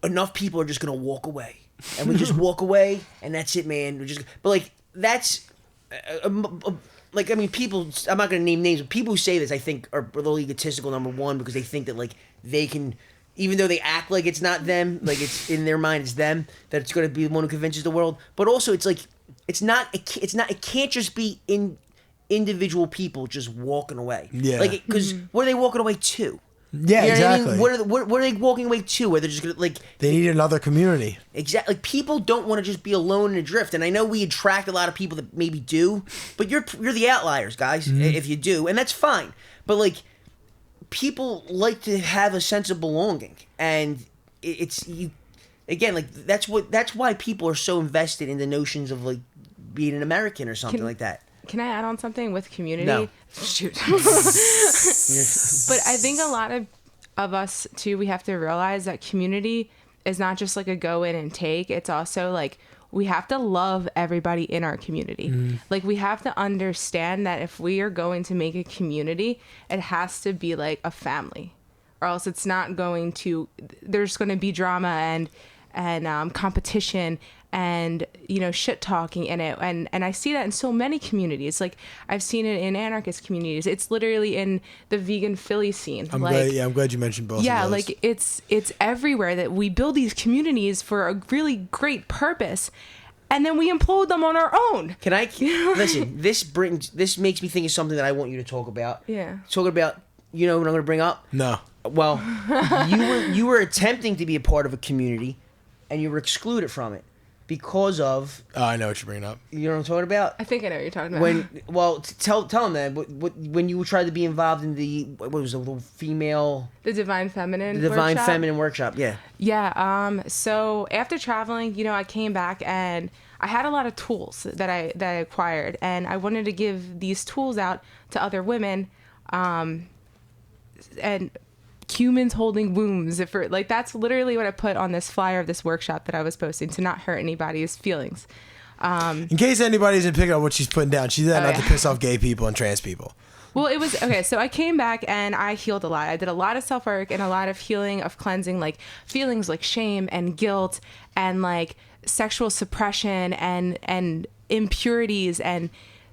enough people are just going to walk away, and we just walk away, and that's it, man. But like that's like I mean, people. I'm not going to name names, but people who say this, I think, are a little egotistical. Number one, because they think that like they can, even though they act like it's not them, like it's in their mind, it's them, that it's going to be the one who convinces the world. But also, it's like. It's not. It can't just be individual people just walking away. Yeah. Like, because what are they walking away to? Yeah, you know exactly. What I mean? What are they walking away to? Where they're just gonna like. They need another community. Exactly. Like people don't want to just be alone and adrift. And I know we attract a lot of people that maybe do, but you're the outliers, guys. If you do, and that's fine. But like, people like to have a sense of belonging, and it's you. Again, like that's why people are so invested in the notions of like being an American or something like that. Can I add on something with community? No. Shoot. But I think a lot of us too, we have to realize that community is not just like a go in and take. It's also like we have to love everybody in our community. Like we have to understand that if we are going to make a community, it has to be like a family, or else it's not going to. There's going to be drama and competition and shit talking in it, and I see that in so many communities. Like I've seen it in anarchist communities. It's literally in the vegan Philly scene. I'm glad you mentioned both. Yeah, of those. like it's everywhere that we build these communities for a really great purpose, and then we implode them on our own. Can I listen? This makes me think of something that I want you to talk about. Yeah, talking about what I'm going to bring up. No. Well, you were attempting to be a part of a community, and you were excluded from it because of. Oh, I know what you're bringing up. You know what I'm talking about? I think I know what you're talking about. Tell them that. When you tried to be involved in the the Divine Feminine. The Divine Feminine workshop. Yeah. Yeah. So after traveling, I came back and I had a lot of tools that I acquired, and I wanted to give these tools out to other women, and humans holding wombs. That's literally what I put on this flyer of this workshop that I was posting, to not hurt anybody's feelings. In case anybody isn't picking up what she's putting down, she's there not to piss off gay people and trans people. Well, it was okay. So I came back and I healed a lot. I did a lot of self work and a lot of healing, of cleansing, like feelings like shame and guilt and like sexual suppression and impurities and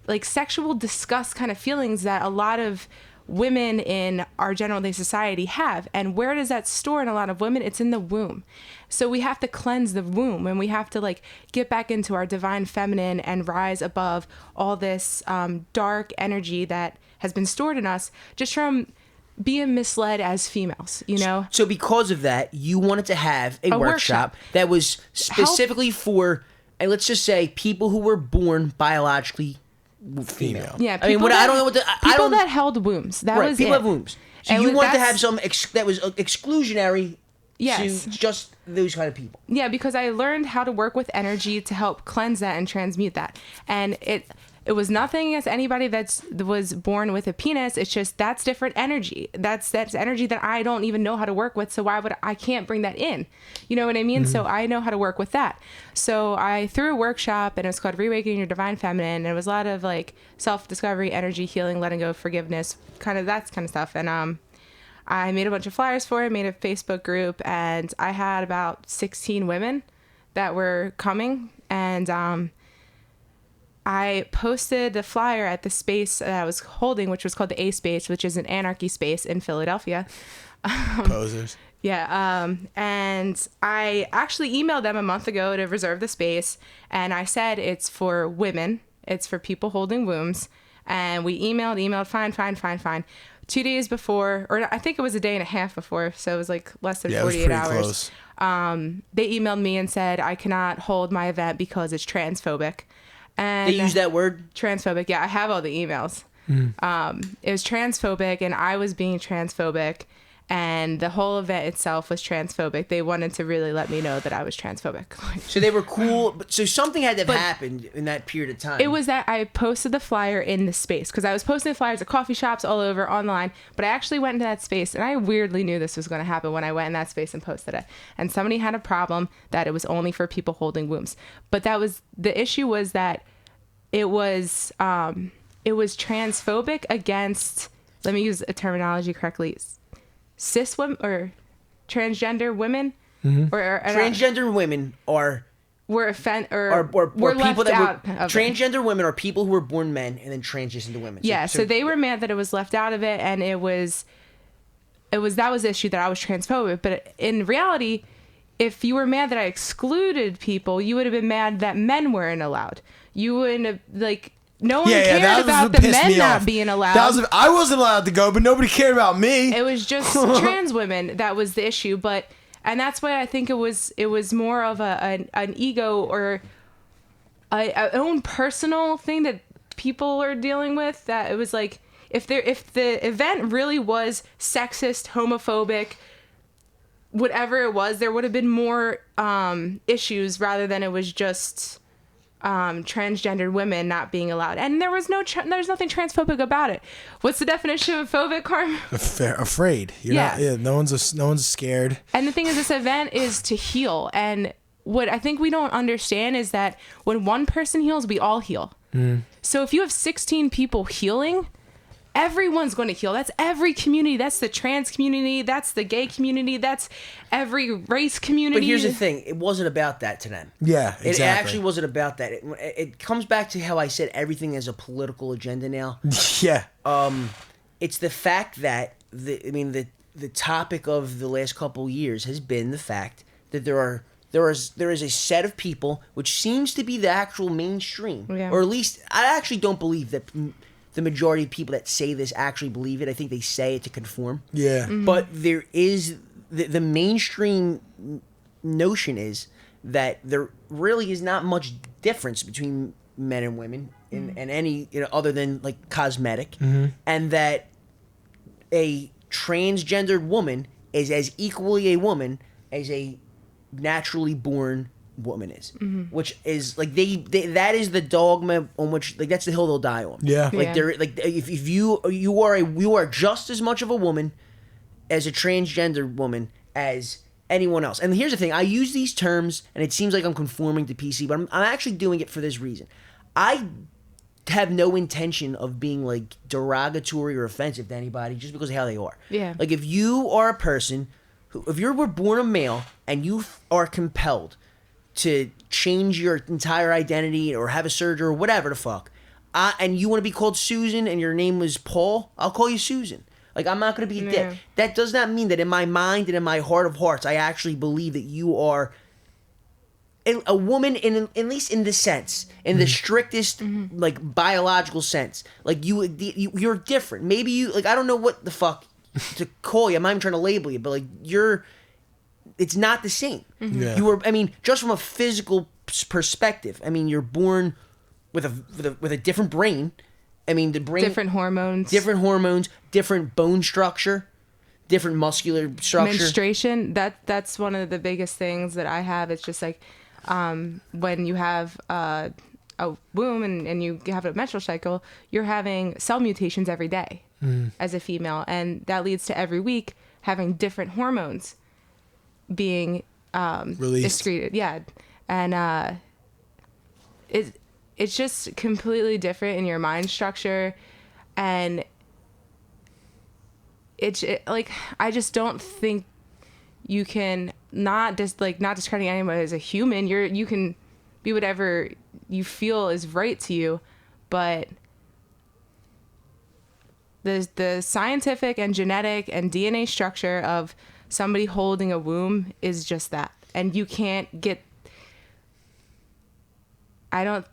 like sexual disgust kind of feelings that a lot of women in our general day society have. And where does that store in a lot of women? It's in the womb. So we have to cleanse the womb, and we have to like get back into our divine feminine and rise above all this dark energy that has been stored in us just from being misled as females, you know? So because of that, you wanted to have a workshop that was specifically for, and let's just say, people who were born biologically female. Yeah. I mean, I don't know what the... People that held wombs. That was people it. have wombs. So And you wanted to that's- have some that was exclusionary Yes. to just those kind of people. Yeah, because I learned how to work with energy to help cleanse that and transmute that. And it was nothing against anybody that was born with a penis. It's just that's different energy. That's energy that I don't even know how to work with. So I can't bring that in. You know what I mean? Mm-hmm. So I know how to work with that. So I threw a workshop, and it was called Reawakening Your Divine Feminine. And it was a lot of like self-discovery, energy healing, letting go, forgiveness, kind of that kind of stuff. And I made a bunch of flyers for it, made a Facebook group, and I had about 16 women that were coming. And I posted the flyer at the space that I was holding, which was called the A Space, which is an anarchy space in Philadelphia. Posers. Yeah. And I actually emailed them a month ago to reserve the space. And I said, it's for women. It's for people holding wombs. And we emailed, fine. 2 days before, or I think it was a day and a half before, so it was like less than 48 hours. Close. They emailed me and said, I cannot hold my event because it's transphobic. And They use that word? Transphobic. Yeah, I have all the emails. It was transphobic, and I was being transphobic, and the whole event itself was transphobic. They wanted to really let me know that I was transphobic. So they were cool, but so something had to have happened in that period of time. It was that I posted the flyer in the space, because I was posting flyers at coffee shops all over online, but I actually went into that space, and I weirdly knew this was going to happen when I went in that space and posted it. And somebody had a problem that it was only for people holding wombs. But that was, the issue was that it was transphobic against, let me use a terminology correctly, cis women or transgender women, or transgender women are were people left that out were of transgender it. women are people who were born men and then transitioned to women. Yeah, so they were mad that it was left out of it, and that was the issue, that I was transphobic. But in reality, if you were mad that I excluded people, you would have been mad that men weren't allowed. You wouldn't have, like, no one cared about the men not being allowed. I wasn't allowed to go, but nobody cared about me. It was just trans women that was the issue. And that's why I think it was more of an ego or an own personal thing that people are dealing with. That it was like, if the event really was sexist, homophobic, whatever it was, there would have been more issues rather than it was just transgendered women not being allowed. And there's nothing transphobic about it. What's the definition of phobic, Carm? Afraid. No one's scared. And the thing is, this event is to heal. And what I think we don't understand is that when one person heals, we all heal. So if you have 16 people healing, everyone's going to heal. That's every community. That's the trans community. That's the gay community. That's every race community. But here's the thing. It wasn't about that to them. Yeah, exactly. It actually wasn't about that. It comes back to how I said everything is a political agenda now. Yeah. It's the fact that, the topic of the last couple years has been the fact that there is a set of people, which seems to be the actual mainstream. Yeah. Or at least, I actually don't believe that the majority of people that say this actually believe it. I think they say it to conform. Yeah. Mm-hmm. But there is the mainstream notion is that there really is not much difference between men and women in any other than like cosmetic, and that a transgendered woman is as equally a woman as a naturally born woman is, which is like they that is the dogma on which, like, that's the hill they'll die on. Yeah. Like Yeah. there, like if you are just as much of a woman as a transgender woman as anyone else. And here's the thing: I use these terms, and it seems like I'm conforming to PC, but I'm actually doing it for this reason. I have no intention of being like derogatory or offensive to anybody just because of how they are. Yeah. Like if you are a person who, if you were born a male and you are compelled to change your entire identity or have a surgery or whatever the fuck, and you want to be called Susan and your name was Paul, I'll call you Susan. Like, I'm not going to be a dick. That does not mean that in my mind and in my heart of hearts, I actually believe that you are a woman, at least in the sense, in the strictest, like, biological sense. Like, you're different. Maybe you, like, I don't know what the fuck to call you. I'm not even trying to label you, but like it's not the same. Yeah. You were, I mean, just from a physical perspective. I mean, you're born with a different brain. I mean, the brain, different hormones, different bone structure, different muscular structure. menstruation. That's one of the biggest things that I have. It's just like when you have a womb and you have a menstrual cycle, you're having cell mutations every day as a female, and that leads to every week having different hormones being released. excreted. Yeah, and it's just completely different in your mind structure, and like I just don't think you can not discrediting anyone as a human. You can be whatever you feel is right to you, but the scientific and genetic and DNA structure of somebody holding a womb is just that, and you can't get. You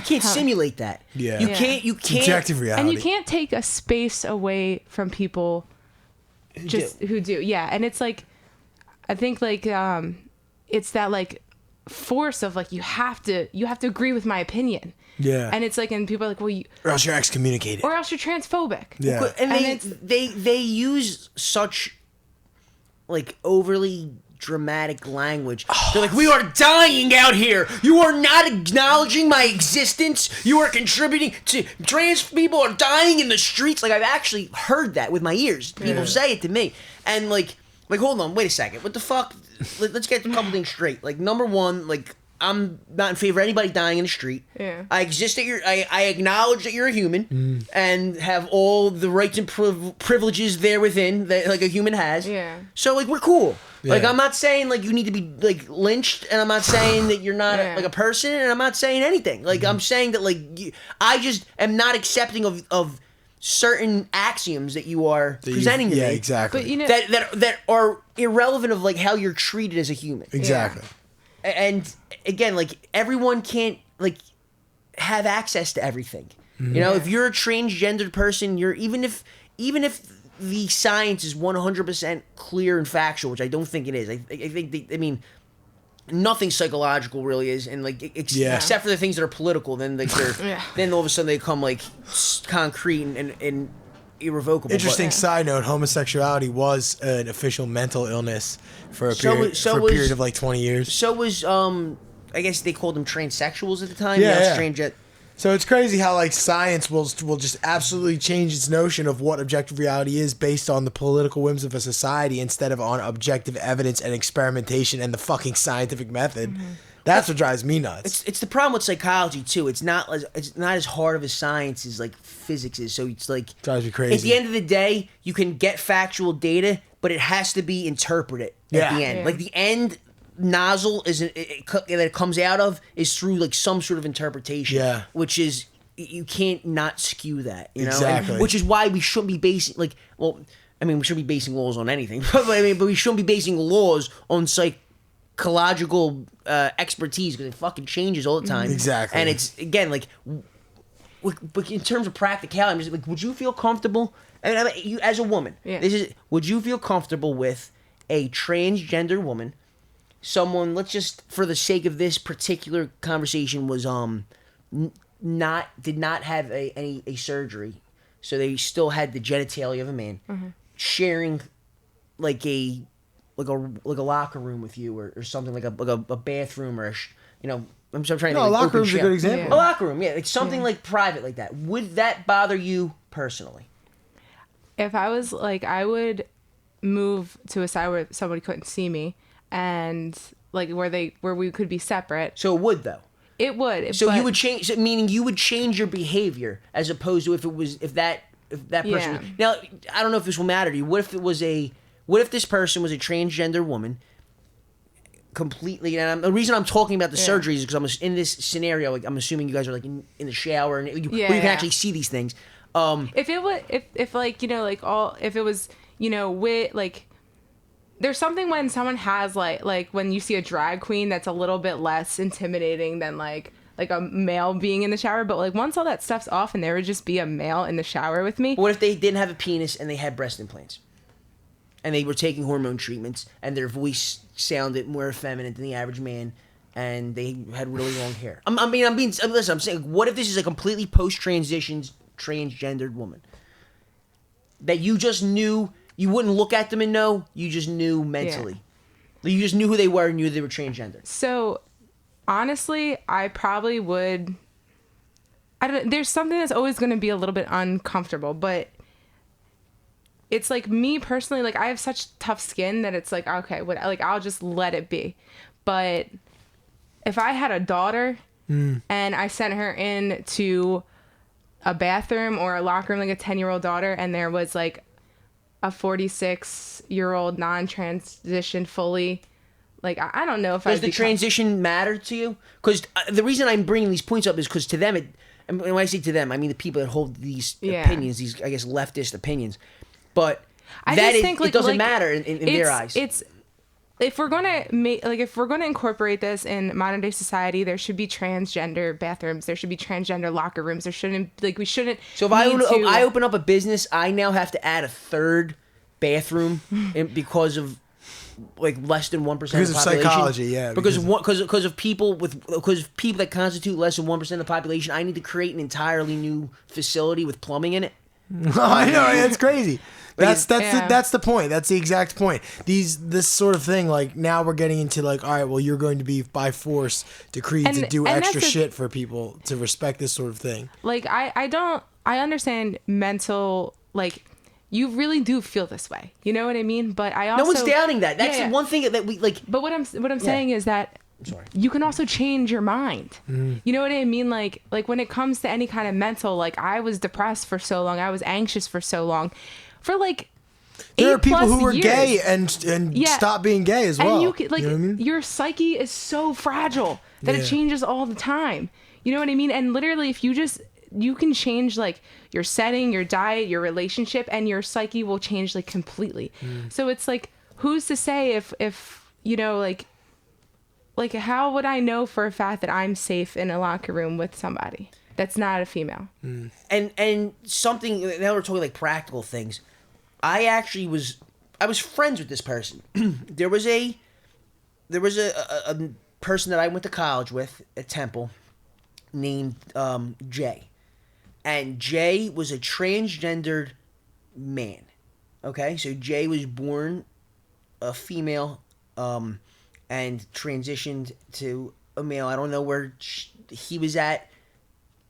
can't simulate that. Yeah. You can't. Objective reality. And you can't take a space away from people who do. Yeah. And it's like, I think like, it's that like force of like, you have to agree with my opinion. Yeah. And it's like, and people are like, well, or else you're excommunicated. or else you're transphobic. Yeah. And they use such like overly dramatic language. They're like, we are dying out here. You are not acknowledging my existence. You are contributing to trans people are dying in the streets. Like I've actually heard that with my ears. People say it to me. And like hold on, wait a second. What the fuck? Let's get a couple things straight. Like number one, like I'm not in favor of anybody dying in the street. Yeah. I exist at I acknowledge that you're a human and have all the rights and privileges there within that like a human has. Yeah. So like we're cool. Yeah. Like I'm not saying like you need to be like lynched, and I'm not saying that you're not like a person, and I'm not saying anything. Like I'm saying that like I just am not accepting of certain axioms that you are presenting to me. Yeah, exactly. But you know, that are irrelevant of like how you're treated as a human. Exactly. And again, like everyone can't like have access to everything. You know, if you're a transgendered person, you're even if the science is 100% clear and factual, which I don't think it is. I think I mean nothing psychological really is, and like except for the things that are political, then like they're then all of a sudden they become like concrete and irrevocable. Interesting side note: homosexuality was an official mental illness for a period of like 20 years. So was I guess they called them transsexuals at the time. Yeah. Transgender. So it's crazy how like science will just absolutely change its notion of what objective reality is based on the political whims of a society instead of on objective evidence and experimentation and the fucking scientific method. That's what drives me nuts. It's the problem with psychology too. It's not as hard of a science as like physics is. So it's like drives me crazy. At the end of the day, you can get factual data, but it has to be interpreted at the end. Yeah. Like the end nozzle that it comes out of is through like some sort of interpretation. Yeah. Which is you can't not skew that. You know. Exactly. And, which is why we shouldn't be basing we shouldn't be basing laws on anything. but we shouldn't be basing laws on psychological expertise because it fucking changes all the time. Exactly. And it's again like, but in terms of practicality, I'm just like, would you feel comfortable? I mean, you as a woman, would you feel comfortable with a transgender woman? Someone, let's just for the sake of this particular conversation, was did not have a surgery, so they still had the genitalia of a man, sharing like a locker room with you or something like a bathroom or I'm trying to. No, a locker room's a good example. A locker room, it's something like private like that. Would that bother you personally? If I was like, I would move to a side where somebody couldn't see me, and like where we could be separate. So it would though. It would. So you would change, meaning you would change your behavior as opposed to if that person. Now I don't know if this will matter to you. What if this person was a transgender woman? Completely, and the reason I'm talking about the surgeries is because I'm in this scenario. Like I'm assuming you guys are like in the shower and where you can actually see these things. If it was, if like if it was with like, there's something when someone has like when you see a drag queen that's a little bit less intimidating than like a male being in the shower. But like once all that stuff's off and there would just be a male in the shower with me. What if they didn't have a penis and they had breast implants? and they were taking hormone treatments, and their voice sounded more effeminate than the average man, and they had really long hair. I'm saying, what if this is a completely post-transition transgendered woman that you just knew, you wouldn't look at them and know, you just knew mentally. Yeah. You just knew who they were and knew they were transgender. So, honestly, I probably would... there's something that's always going to be a little bit uncomfortable, but it's like me personally, like I have such tough skin that it's like, okay, I'll just let it be. But if I had a daughter and I sent her into a bathroom or a locker room, like a 10-year-old daughter, and there was like a 46-year-old non-transition fully, like, I don't know if Does the transition matter to you? Because the reason I'm bringing these points up is because to them, and when I say to them, I mean the people that hold these opinions, these, I guess, leftist opinions. But it doesn't matter in their eyes. It's if we're gonna incorporate this in modern day society, there should be transgender bathrooms. There should be transgender locker rooms. We shouldn't. So if I open up a business, I now have to add a third bathroom because of like less than 1% of the population. Because of psychology, yeah. Because of people that constitute less than 1% of the population, I need to create an entirely new facility with plumbing in it. I know, it's crazy. That's the point. That's the exact point. This sort of thing, like now we're getting into like, all right, well, you're going to be by force decreed to do extra shit for people to respect this sort of thing. Like I understand mental, like you really do feel this way. You know what I mean? But I also, no one's doubting that. That's the one thing that we like. But what I'm saying is that you can also change your mind. You know what I mean? Like when it comes to any kind of mental, like I was depressed for so long, I was anxious for so long, for like there are people who were years. Gay and stop being gay as well. And you know what I mean? Your psyche is so fragile that it changes all the time. You know what I mean? And literally, if you can change like your setting, your diet, your relationship, and your psyche will change like completely. So it's like, who's to say if you know, like how would I know for a fact that I'm safe in a locker room with somebody that's not a female? And something, now we're talking like practical things. I was friends with this person. there was a person that I went to college with at Temple named Jay. And Jay was a transgendered man. Okay? So Jay was born a female and transitioned to a male. I don't know where he was at,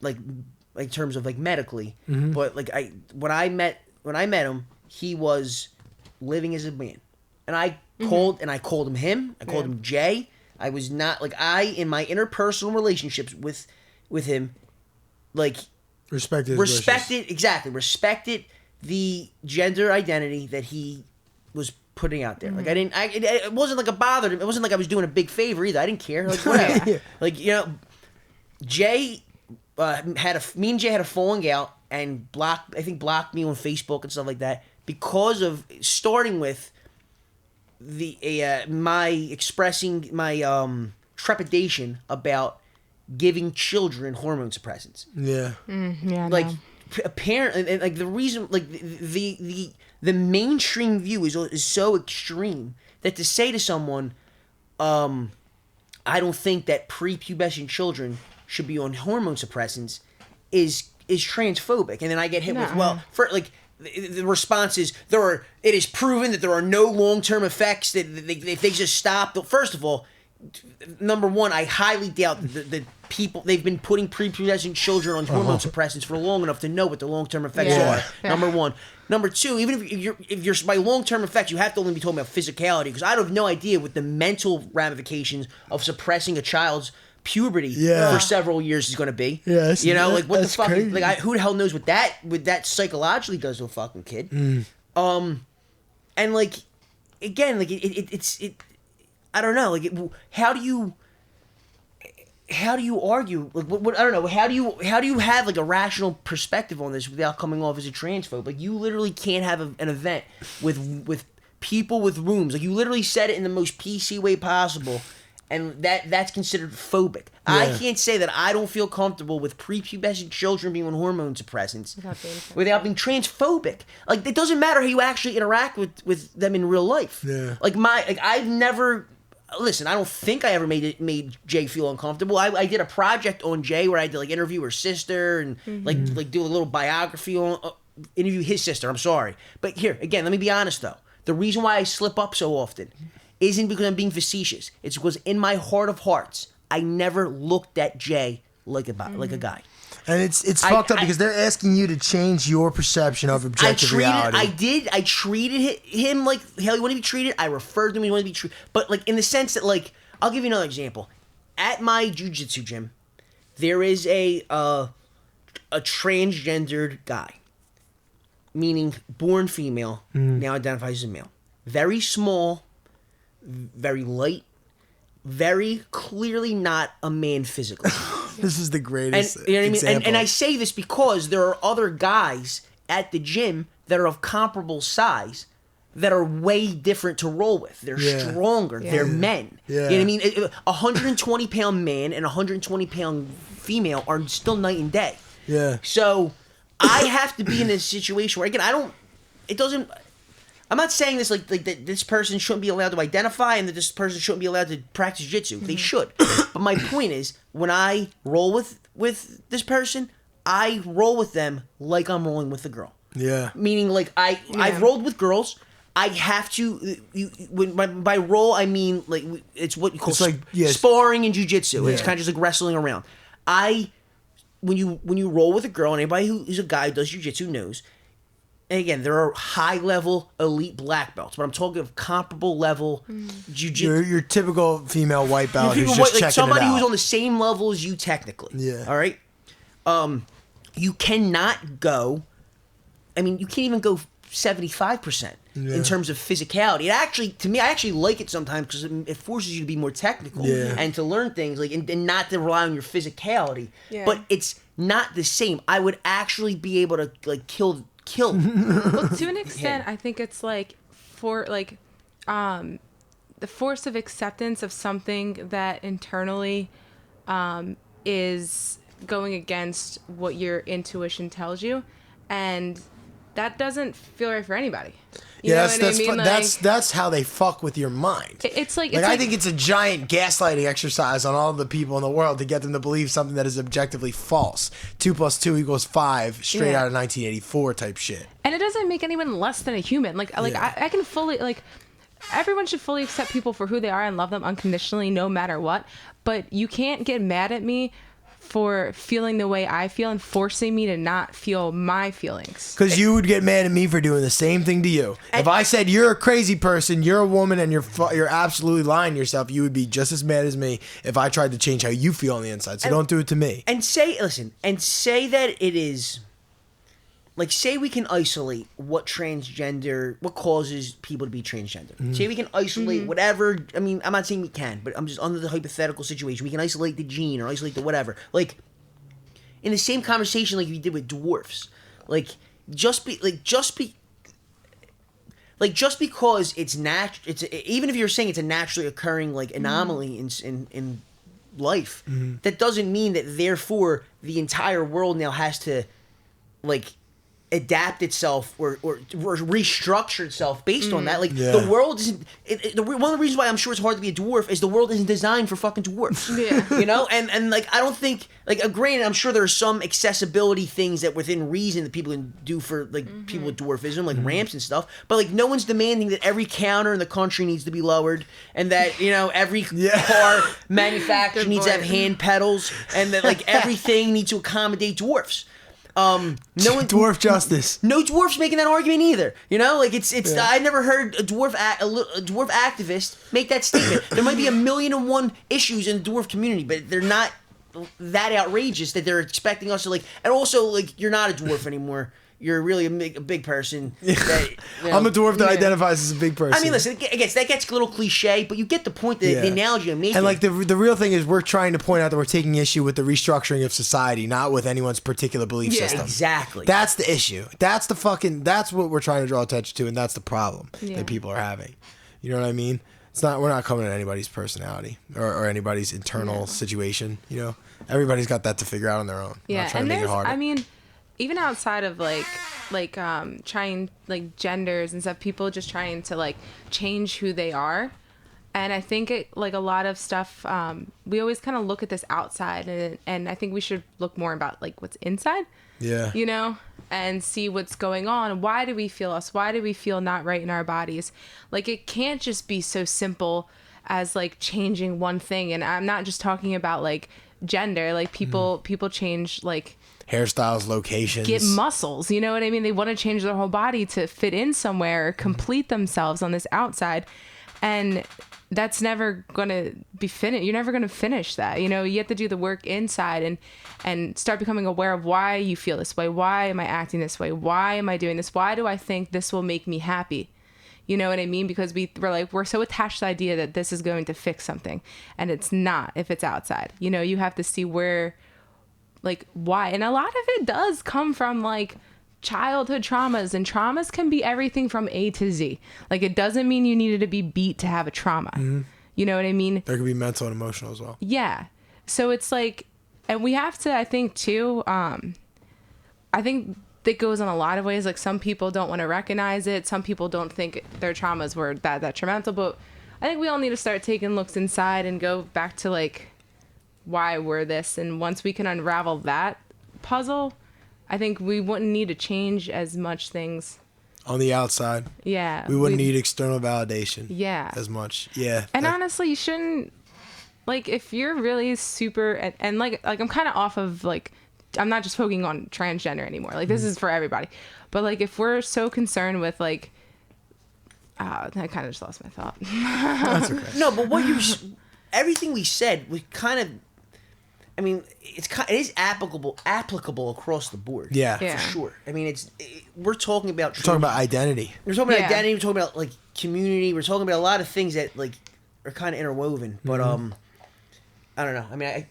like in terms of like medically, but like when I met him, he was living as a man, and I called him him. I called him Jay. I was not like in my interpersonal relationships with him, like respected the gender identity that he was putting out there. Like it wasn't like a bother. It wasn't like I was doing a big favor either. I didn't care. Like whatever. Like, you know, Jay me and Jay had a falling out and blocked me on Facebook and stuff like that because of starting with my expressing my trepidation about giving children hormone suppressants. Like apparently, and like the reason, like the mainstream view is so extreme that to say to someone, I don't think that prepubescent children should be on hormone suppressants is transphobic. And then I get hit with, well, for like the response is it is proven that there are no long-term effects that if they just stop. First of all, number one, I highly doubt that people, they've been putting prepubescent children on hormone suppressants for long enough to know what the long-term effects are. Number one. Number two, even if you're by long-term effects, you have to only be talking about physicality, because I have no idea what the mental ramifications of suppressing a child's puberty for several years is going to be. Yes, you know, like what the fuck? Crazy. Like who the hell knows what that psychologically does to a fucking kid? And like again, like it's I don't know. Like how do you argue? Like what I don't know. How do you have like a rational perspective on this without coming off as a transphobe? Like you literally can't have an event with people with rooms. Like you literally said it in the most PC way possible. And that's considered phobic. I can't say that I don't feel comfortable with prepubescent children being on hormone suppressants without being transphobic. Like, it doesn't matter how you actually interact with them in real life. Yeah. I've never... Listen, I don't think I ever made Jay feel uncomfortable. I did a project on Jay where I had to, like, interview her sister and, like do a little biography on... interview his sister, I'm sorry. But here, again, let me be honest, though. The reason why I slip up so often isn't because I'm being facetious. It's because in my heart of hearts, I never looked at Jay like a guy. And it's fucked up because they're asking you to change your perception of objective reality. I treated him like how he wanted to be treated. I referred to him as he wanted to be treated. But, like, in the sense that, like, I'll give you another example. At my jiu-jitsu gym, there is a transgendered guy, meaning born female, now identifies as a male. Very small, very light, very clearly not a man physically. This is the greatest And you know what example. I mean? And I say this because there are other guys at the gym that are of comparable size that are way different to roll with. They're stronger. Yeah. They're men. Yeah. You know what I mean? A 120-pound man and a 120-pound female are still night and day. Yeah. So I have to be in a situation where, again, I'm not saying this like that this person shouldn't be allowed to identify and that this person shouldn't be allowed to practice jiu-jitsu. They should. But my point is, when I roll with this person, I roll with them like I'm rolling with a girl. Yeah. Meaning, like, I've rolled with girls. I have to. By roll, I mean, like, it's what you call sparring in jiu-jitsu. It's kind of just like wrestling around. When you roll with a girl, and anybody who's a guy who does jiu-jitsu knows. And again, there are high-level elite black belts, but I'm talking of comparable level jiu-jitsu. Your typical female white belt who's just checking it out. Somebody who's on the same level as you technically. Yeah. All right? You cannot go... I mean, you can't even go 75% in terms of physicality. It actually, to me, I actually like it sometimes because it forces you to be more technical and to learn things, like, and not to rely on your physicality. Yeah. But it's not the same. I would actually be able to, like, kill well, to an extent, I think it's like the force of acceptance of something that internally is going against what your intuition tells you, and that doesn't feel right for anybody. That's how they fuck with your mind. It's like I think it's a giant gaslighting exercise on all the people in the world to get them to believe something that is objectively false. 2 + 2 = 5, straight out of 1984 type shit. And it doesn't make anyone less than a human. I can fully, like, everyone should fully accept people for who they are and love them unconditionally, no matter what. But you can't get mad at me for feeling the way I feel and forcing me to not feel my feelings. Because you would get mad at me for doing the same thing to you. If I said you're a crazy person, you're a woman, and you're absolutely lying to yourself, you would be just as mad as me if I tried to change how you feel on the inside. So don't do it to me. And say that it is... Like, say we can isolate what causes people to be transgender. Say we can isolate whatever, I mean, I'm not saying we can, but I'm just under the hypothetical situation. We can isolate the gene or isolate the whatever. Like, in the same conversation like we did with dwarfs. Just because it's even if you're saying it's a naturally occurring, like, anomaly in life, that doesn't mean that therefore the entire world now has to, like, adapt itself or restructure itself based on that. Like, the world isn't... one of the reasons why I'm sure it's hard to be a dwarf is the world isn't designed for fucking dwarfs. Yeah. You know? And like, I don't think... Like, granted, I'm sure there are some accessibility things that within reason that people can do for, like, people with dwarfism, like ramps and stuff. But, like, no one's demanding that every counter in the country needs to be lowered and that, you know, every car manufacturer needs to have hand pedals and that, like, everything needs to accommodate dwarfs. Dwarf justice. No dwarfs making that argument either. You know, like it's. I never heard a dwarf activist make that statement. There might be 1,000,001 issues in the dwarf community, but they're not that outrageous that they're expecting us to, like. And also, like, you're not a dwarf anymore. You're really a big person. That, you know, I'm a dwarf that identifies as a big person. I mean, listen, that gets a little cliche, but you get the point, the analogy I'm making. And, like, the real thing is we're trying to point out that we're taking issue with the restructuring of society, not with anyone's particular belief system. Exactly. That's the issue. That's what we're trying to draw attention to, and that's the problem that people are having. You know what I mean? We're not coming at anybody's personality or anybody's internal situation. You know, everybody's got that to figure out on their own. Yeah, Not trying and to make it harder. I mean, even outside of trying like genders and stuff, people just trying to like change who they are. And I think like a lot of stuff, we always kind of look at this outside, and I think we should look more about like what's inside. Yeah. You know, and see what's going on. Why do we feel us? Why do we feel not right in our bodies? Like, it can't just be so simple as like changing one thing. And I'm not just talking about like gender. Like people change like hairstyles, locations, get muscles. You know what I mean? They want to change their whole body to fit in somewhere or complete themselves on this outside. And that's never going to be finished. You're never going to finish that. You know, you have to do the work inside and start becoming aware of why you feel this way. Why am I acting this way? Why am I doing this? Why do I think this will make me happy? You know what I mean? Because we're so attached to the idea that this is going to fix something, and it's not if it's outside. You know, you have to see where, like, why. And a lot of it does come from like childhood traumas, and traumas can be everything from A to Z. Like, it doesn't mean you needed to be beat to have a trauma. Mm-hmm. You know what I mean? There could be mental and emotional as well. Yeah. So it's like, and we have to, I think too, I think that goes on a lot of ways. Like, some people don't want to recognize it. Some people don't think their traumas were that detrimental, but I think we all need to start taking looks inside and go back to like why we're this. And once we can unravel that puzzle, I think we wouldn't need to change as much things on the outside. Yeah. We wouldn't need external validation. Yeah. As much. Yeah. And honestly, you shouldn't, like, if you're really super, and like I'm kind of off of like, I'm not just focusing on transgender anymore. Like, this is for everybody. But like, if we're so concerned with like, I kind of just lost my thought. That's okay. No, but everything we said, we kind of, I mean, it is applicable across the board. Yeah. For sure. I mean, we're talking about... We're talking about identity. We're talking about identity. We're talking about, like, community. We're talking about a lot of things that, like, are kind of interwoven. But, I don't know. I mean,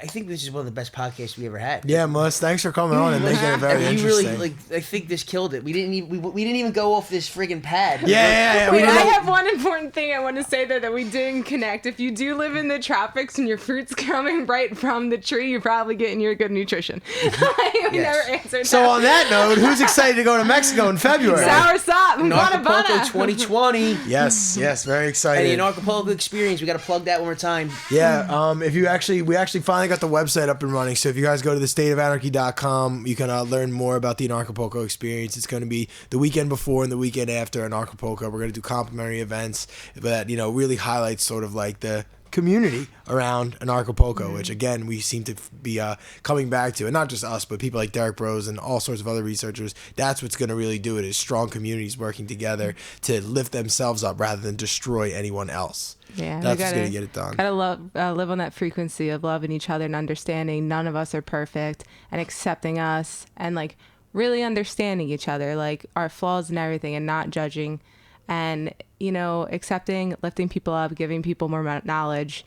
I think this is one of the best podcasts we ever had. Yeah, Mus, thanks for coming on and making it very interesting. You really, I think this killed it. We didn't even go off this friggin' pad. Yeah. Wait, I have one important thing I want to say that we didn't connect. If you do live in the tropics and your fruit's coming right from the tree, you're probably getting your good nutrition. We never answered So that. on that note, who's excited to go to Mexico in February? Soursop, Anarchapulco 2020. Yes, very excited. And the Anarchapulco experience, we got to plug that one more time. Yeah, we actually finally got the website up and running. So if you guys go to thestateofanarchy.com, you can learn more about the Anarchapulco experience. It's going to be the weekend before and the weekend after Anarchapulco. We're going to do complimentary events that really highlight sort of like the community around Anarchapulco, which again we seem to be coming back to, and not just us, but people like Derek Bros and all sorts of other researchers. That's what's going to really do it, is strong communities working together to lift themselves up rather than destroy anyone else. Yeah, that's what's going to get it done. Gotta live on that frequency of loving each other and understanding none of us are perfect, and accepting us, and like really understanding each other, like our flaws and everything, and not judging, and accepting, lifting people up, giving people more knowledge.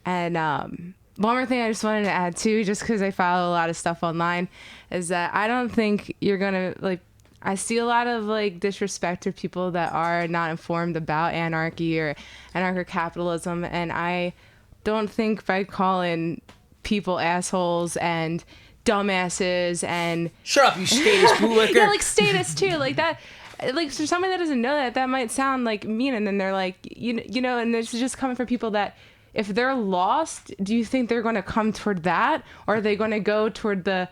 And one more thing I just wanted to add too, just because I follow a lot of stuff online, is that I don't think you're gonna I see a lot of disrespect to people that are not informed about anarchy or anarcho-capitalism, and I don't think by calling people assholes and dumbasses and shut up, you status bootlicker. Yeah, status too, like that. Like, for somebody that doesn't know that might sound like mean, and then they're like, and this is just coming from people that, if they're lost, do you think they're going to come toward that, or are they going to go toward the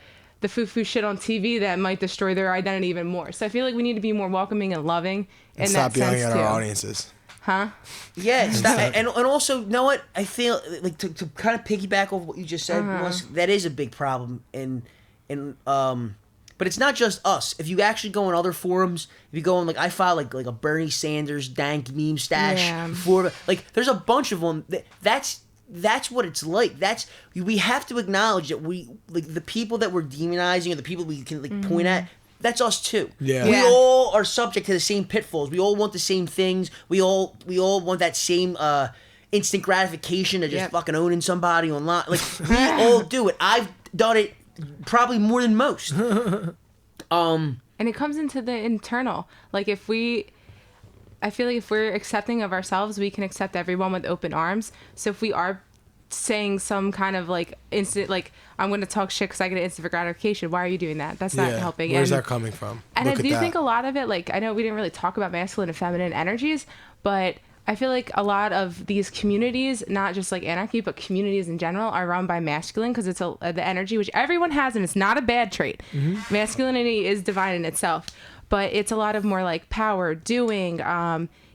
foo-foo shit on TV that might destroy their identity even more? So I feel like we need to be more welcoming and loving in that sense too. Stop yelling at our audiences. Huh? Yeah, and also, you know what? I feel like to kind of piggyback off what you just said, that is a big problem, but it's not just us. If you actually go on other forums, if you go on, I follow like a Bernie Sanders dank meme stash forum, there's a bunch of them. That's what it's like. We have to acknowledge that we, the people that we're demonizing, or the people we can point at, that's us too. Yeah. We all are subject to the same pitfalls. We all want the same things. We all want that same instant gratification of just fucking owning somebody online. We all do it. I've done it probably more than most. And it comes into the internal. If we I feel like if we're accepting of ourselves, we can accept everyone with open arms. So if we are saying some kind of like instant, like, I'm going to talk shit because I get an instant gratification, why are you doing that? That's not helping. Where's that coming from? And I do think a lot of it, like, I know we didn't really talk about masculine and feminine energies, but I feel like a lot of these communities, not just like anarchy, but communities in general, are run by masculine because it's the energy which everyone has, and it's not a bad trait. Masculinity is divine in itself, but it's a lot of more like power, doing,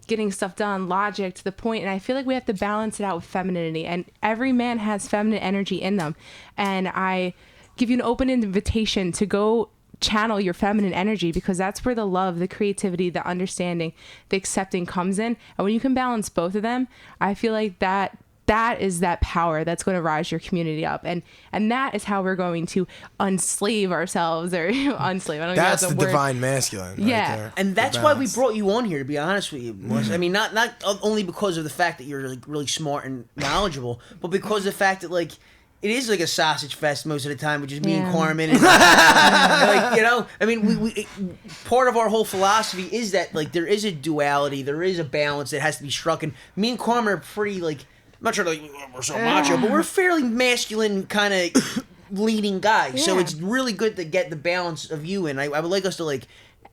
getting stuff done, logic, to the point. And I feel like we have to balance it out with femininity, and every man has feminine energy in them. And I give you an open invitation to go channel your feminine energy, because that's where the love, the creativity, the understanding, the accepting comes in. And when you can balance both of them, I feel like that is that power that's going to rise your community up, and that is how we're going to unslave ourselves, or unslave. I don't That's know the word. divine masculine. Yeah. Right there. And that's why we brought you on here, to be honest with you. I mean, not only because of the fact that you're like really smart and knowledgeable, but because of the fact that like it is like a sausage fest most of the time, which is me and Carmen. And, like, you know, I mean, we part of our whole philosophy is that like there is a duality, there is a balance that has to be struck. And me and Carmen are pretty like, I'm not sure like we're so macho, but we're fairly masculine kind of leading guys. So it's really good to get the balance of you. And I would like us to like.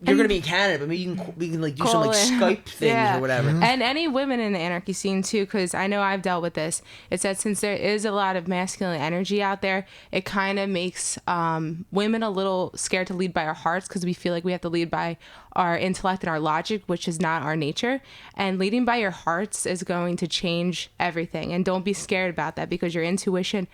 You're going to be in Canada, but maybe we can like do some like Skype things or whatever. And any women in the anarchy scene too, because I know I've dealt with this. It's that since there is a lot of masculine energy out there, it kind of makes women a little scared to lead by our hearts, because we feel like we have to lead by our intellect and our logic, which is not our nature. And leading by your hearts is going to change everything. And don't be scared about that, because your intuition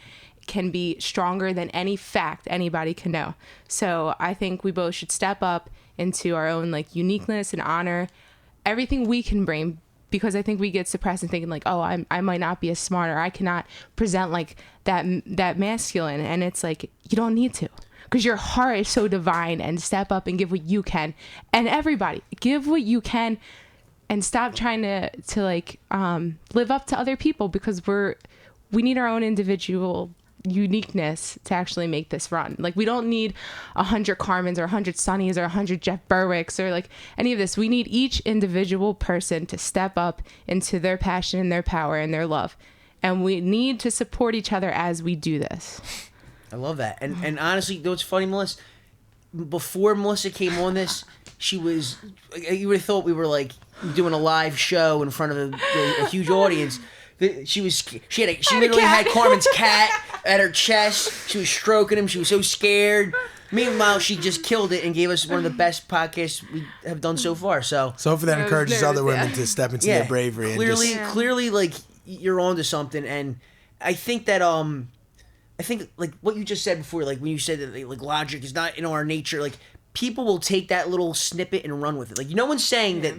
can be stronger than any fact anybody can know. So I think we both should step up into our own like uniqueness and honor everything we can bring, because I think we get suppressed and thinking like, oh, I might not be as smart, or I cannot present like that masculine. And it's like, you don't need to, because your heart is so divine. And step up and give what you can. And everybody, give what you can, and stop trying to like live up to other people, because we need our own individual uniqueness to actually make this run. Like, we don't need 100 Carmens or 100 Sonnys or 100 Jeff Berwicks or like any of this. We need each individual person to step up into their passion and their power and their love, and we need to support each other as we do this. I love that. And honestly, you know what's funny, Melissa? Before Melissa came on this, she was, you would have thought we were like doing a live show in front of a huge audience. She literally had Carmen's cat at her chest. She was stroking him. She was so scared. Meanwhile, she just killed it and gave us one of the best podcasts we have done so far. So hopefully that encourages other women to step into their bravery. Clearly, like you're onto something. And I think that I think like what you just said before, like when you said that like logic is not in our nature, like people will take that little snippet and run with it. Like no one's saying that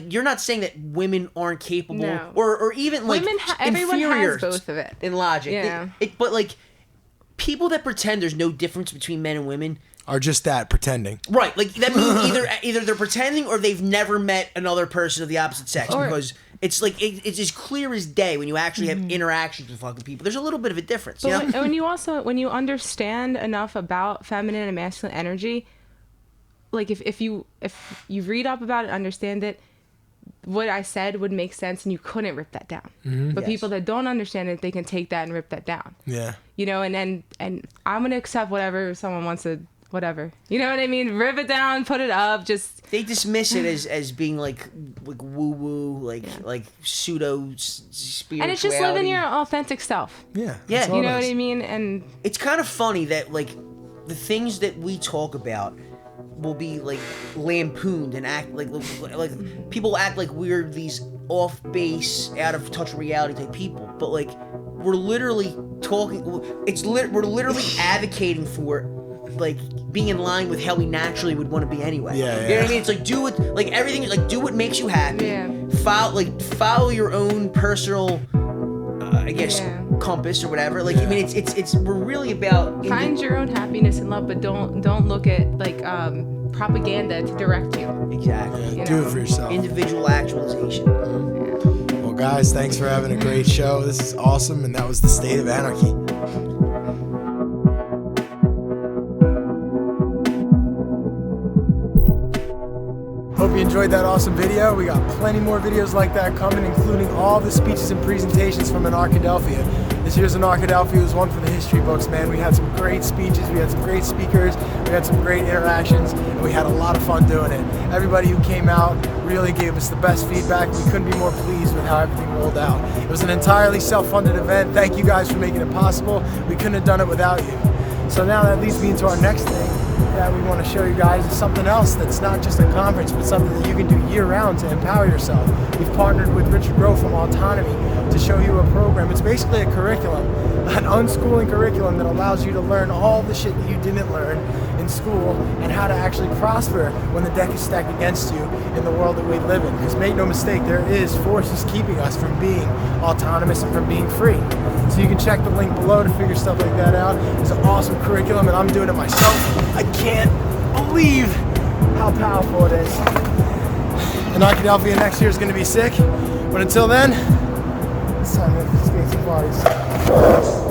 you're not saying that women aren't capable or even like everyone inferior has both of it in logic. Yeah. But like people that pretend there's no difference between men and women are just that, pretending. Right. Like that means either they're pretending or they've never met another person of the opposite sex, because it's like it's as clear as day when you actually have interactions with fucking people. There's a little bit of a difference. But when you understand enough about feminine and masculine energy, like if you read up about it, understand it, what I said would make sense, and you couldn't rip that down. But people that don't understand it, they can take that and rip that down. Yeah. You know, and I'm gonna accept whatever someone wants to, whatever. You know what I mean? Rip it down, put it up. Just they dismiss it as being like woo woo, like pseudo spirituality. And it's just living your authentic self. Yeah. Yeah. You know what I mean? And it's kind of funny that like the things that we talk about will be like lampooned and act like people act like we're these off base, out of touch reality type people, but like we're literally talking. We're literally advocating for like being in line with how we naturally would want to be anyway. Yeah. You know what I mean? It's like do it, like everything, like do what makes you happy. Yeah. Follow your own personal, I guess, compass or whatever. Like I mean, it's we're really about find your own happiness and love, but don't look at like propaganda to direct you. Exactly. Yeah, do it for yourself. Individual actualization. Well, guys, thanks for having a great show. This is awesome, and that was the State of Anarchy. Hope you enjoyed that awesome video. We got plenty more videos like that coming, including all the speeches and presentations from Anarchadelphia. This year's Anarchadelphia was one for the history books, man. We had some great speeches, we had some great speakers, we had some great interactions, and we had a lot of fun doing it. Everybody who came out really gave us the best feedback. We couldn't be more pleased with how everything rolled out. It was an entirely self-funded event. Thank you guys for making it possible. We couldn't have done it without you. So now that leads me into our next thing that we want to show you guys is something else that's not just a conference, but something that you can do year-round to empower yourself. We've partnered with Richard Grove from Autonomy to show you a program. It's basically a curriculum, an unschooling curriculum that allows you to learn all the shit that you didn't learn in school and how to actually prosper when the deck is stacked against you in the world that we live in. Because make no mistake, there is forces keeping us from being autonomous and from being free. So you can check the link below to figure stuff like that out. It's an awesome curriculum and I'm doing it myself. I can't believe how powerful it is. Anarchadelphia next year is going to be sick, but until then, it's time to skate some parties.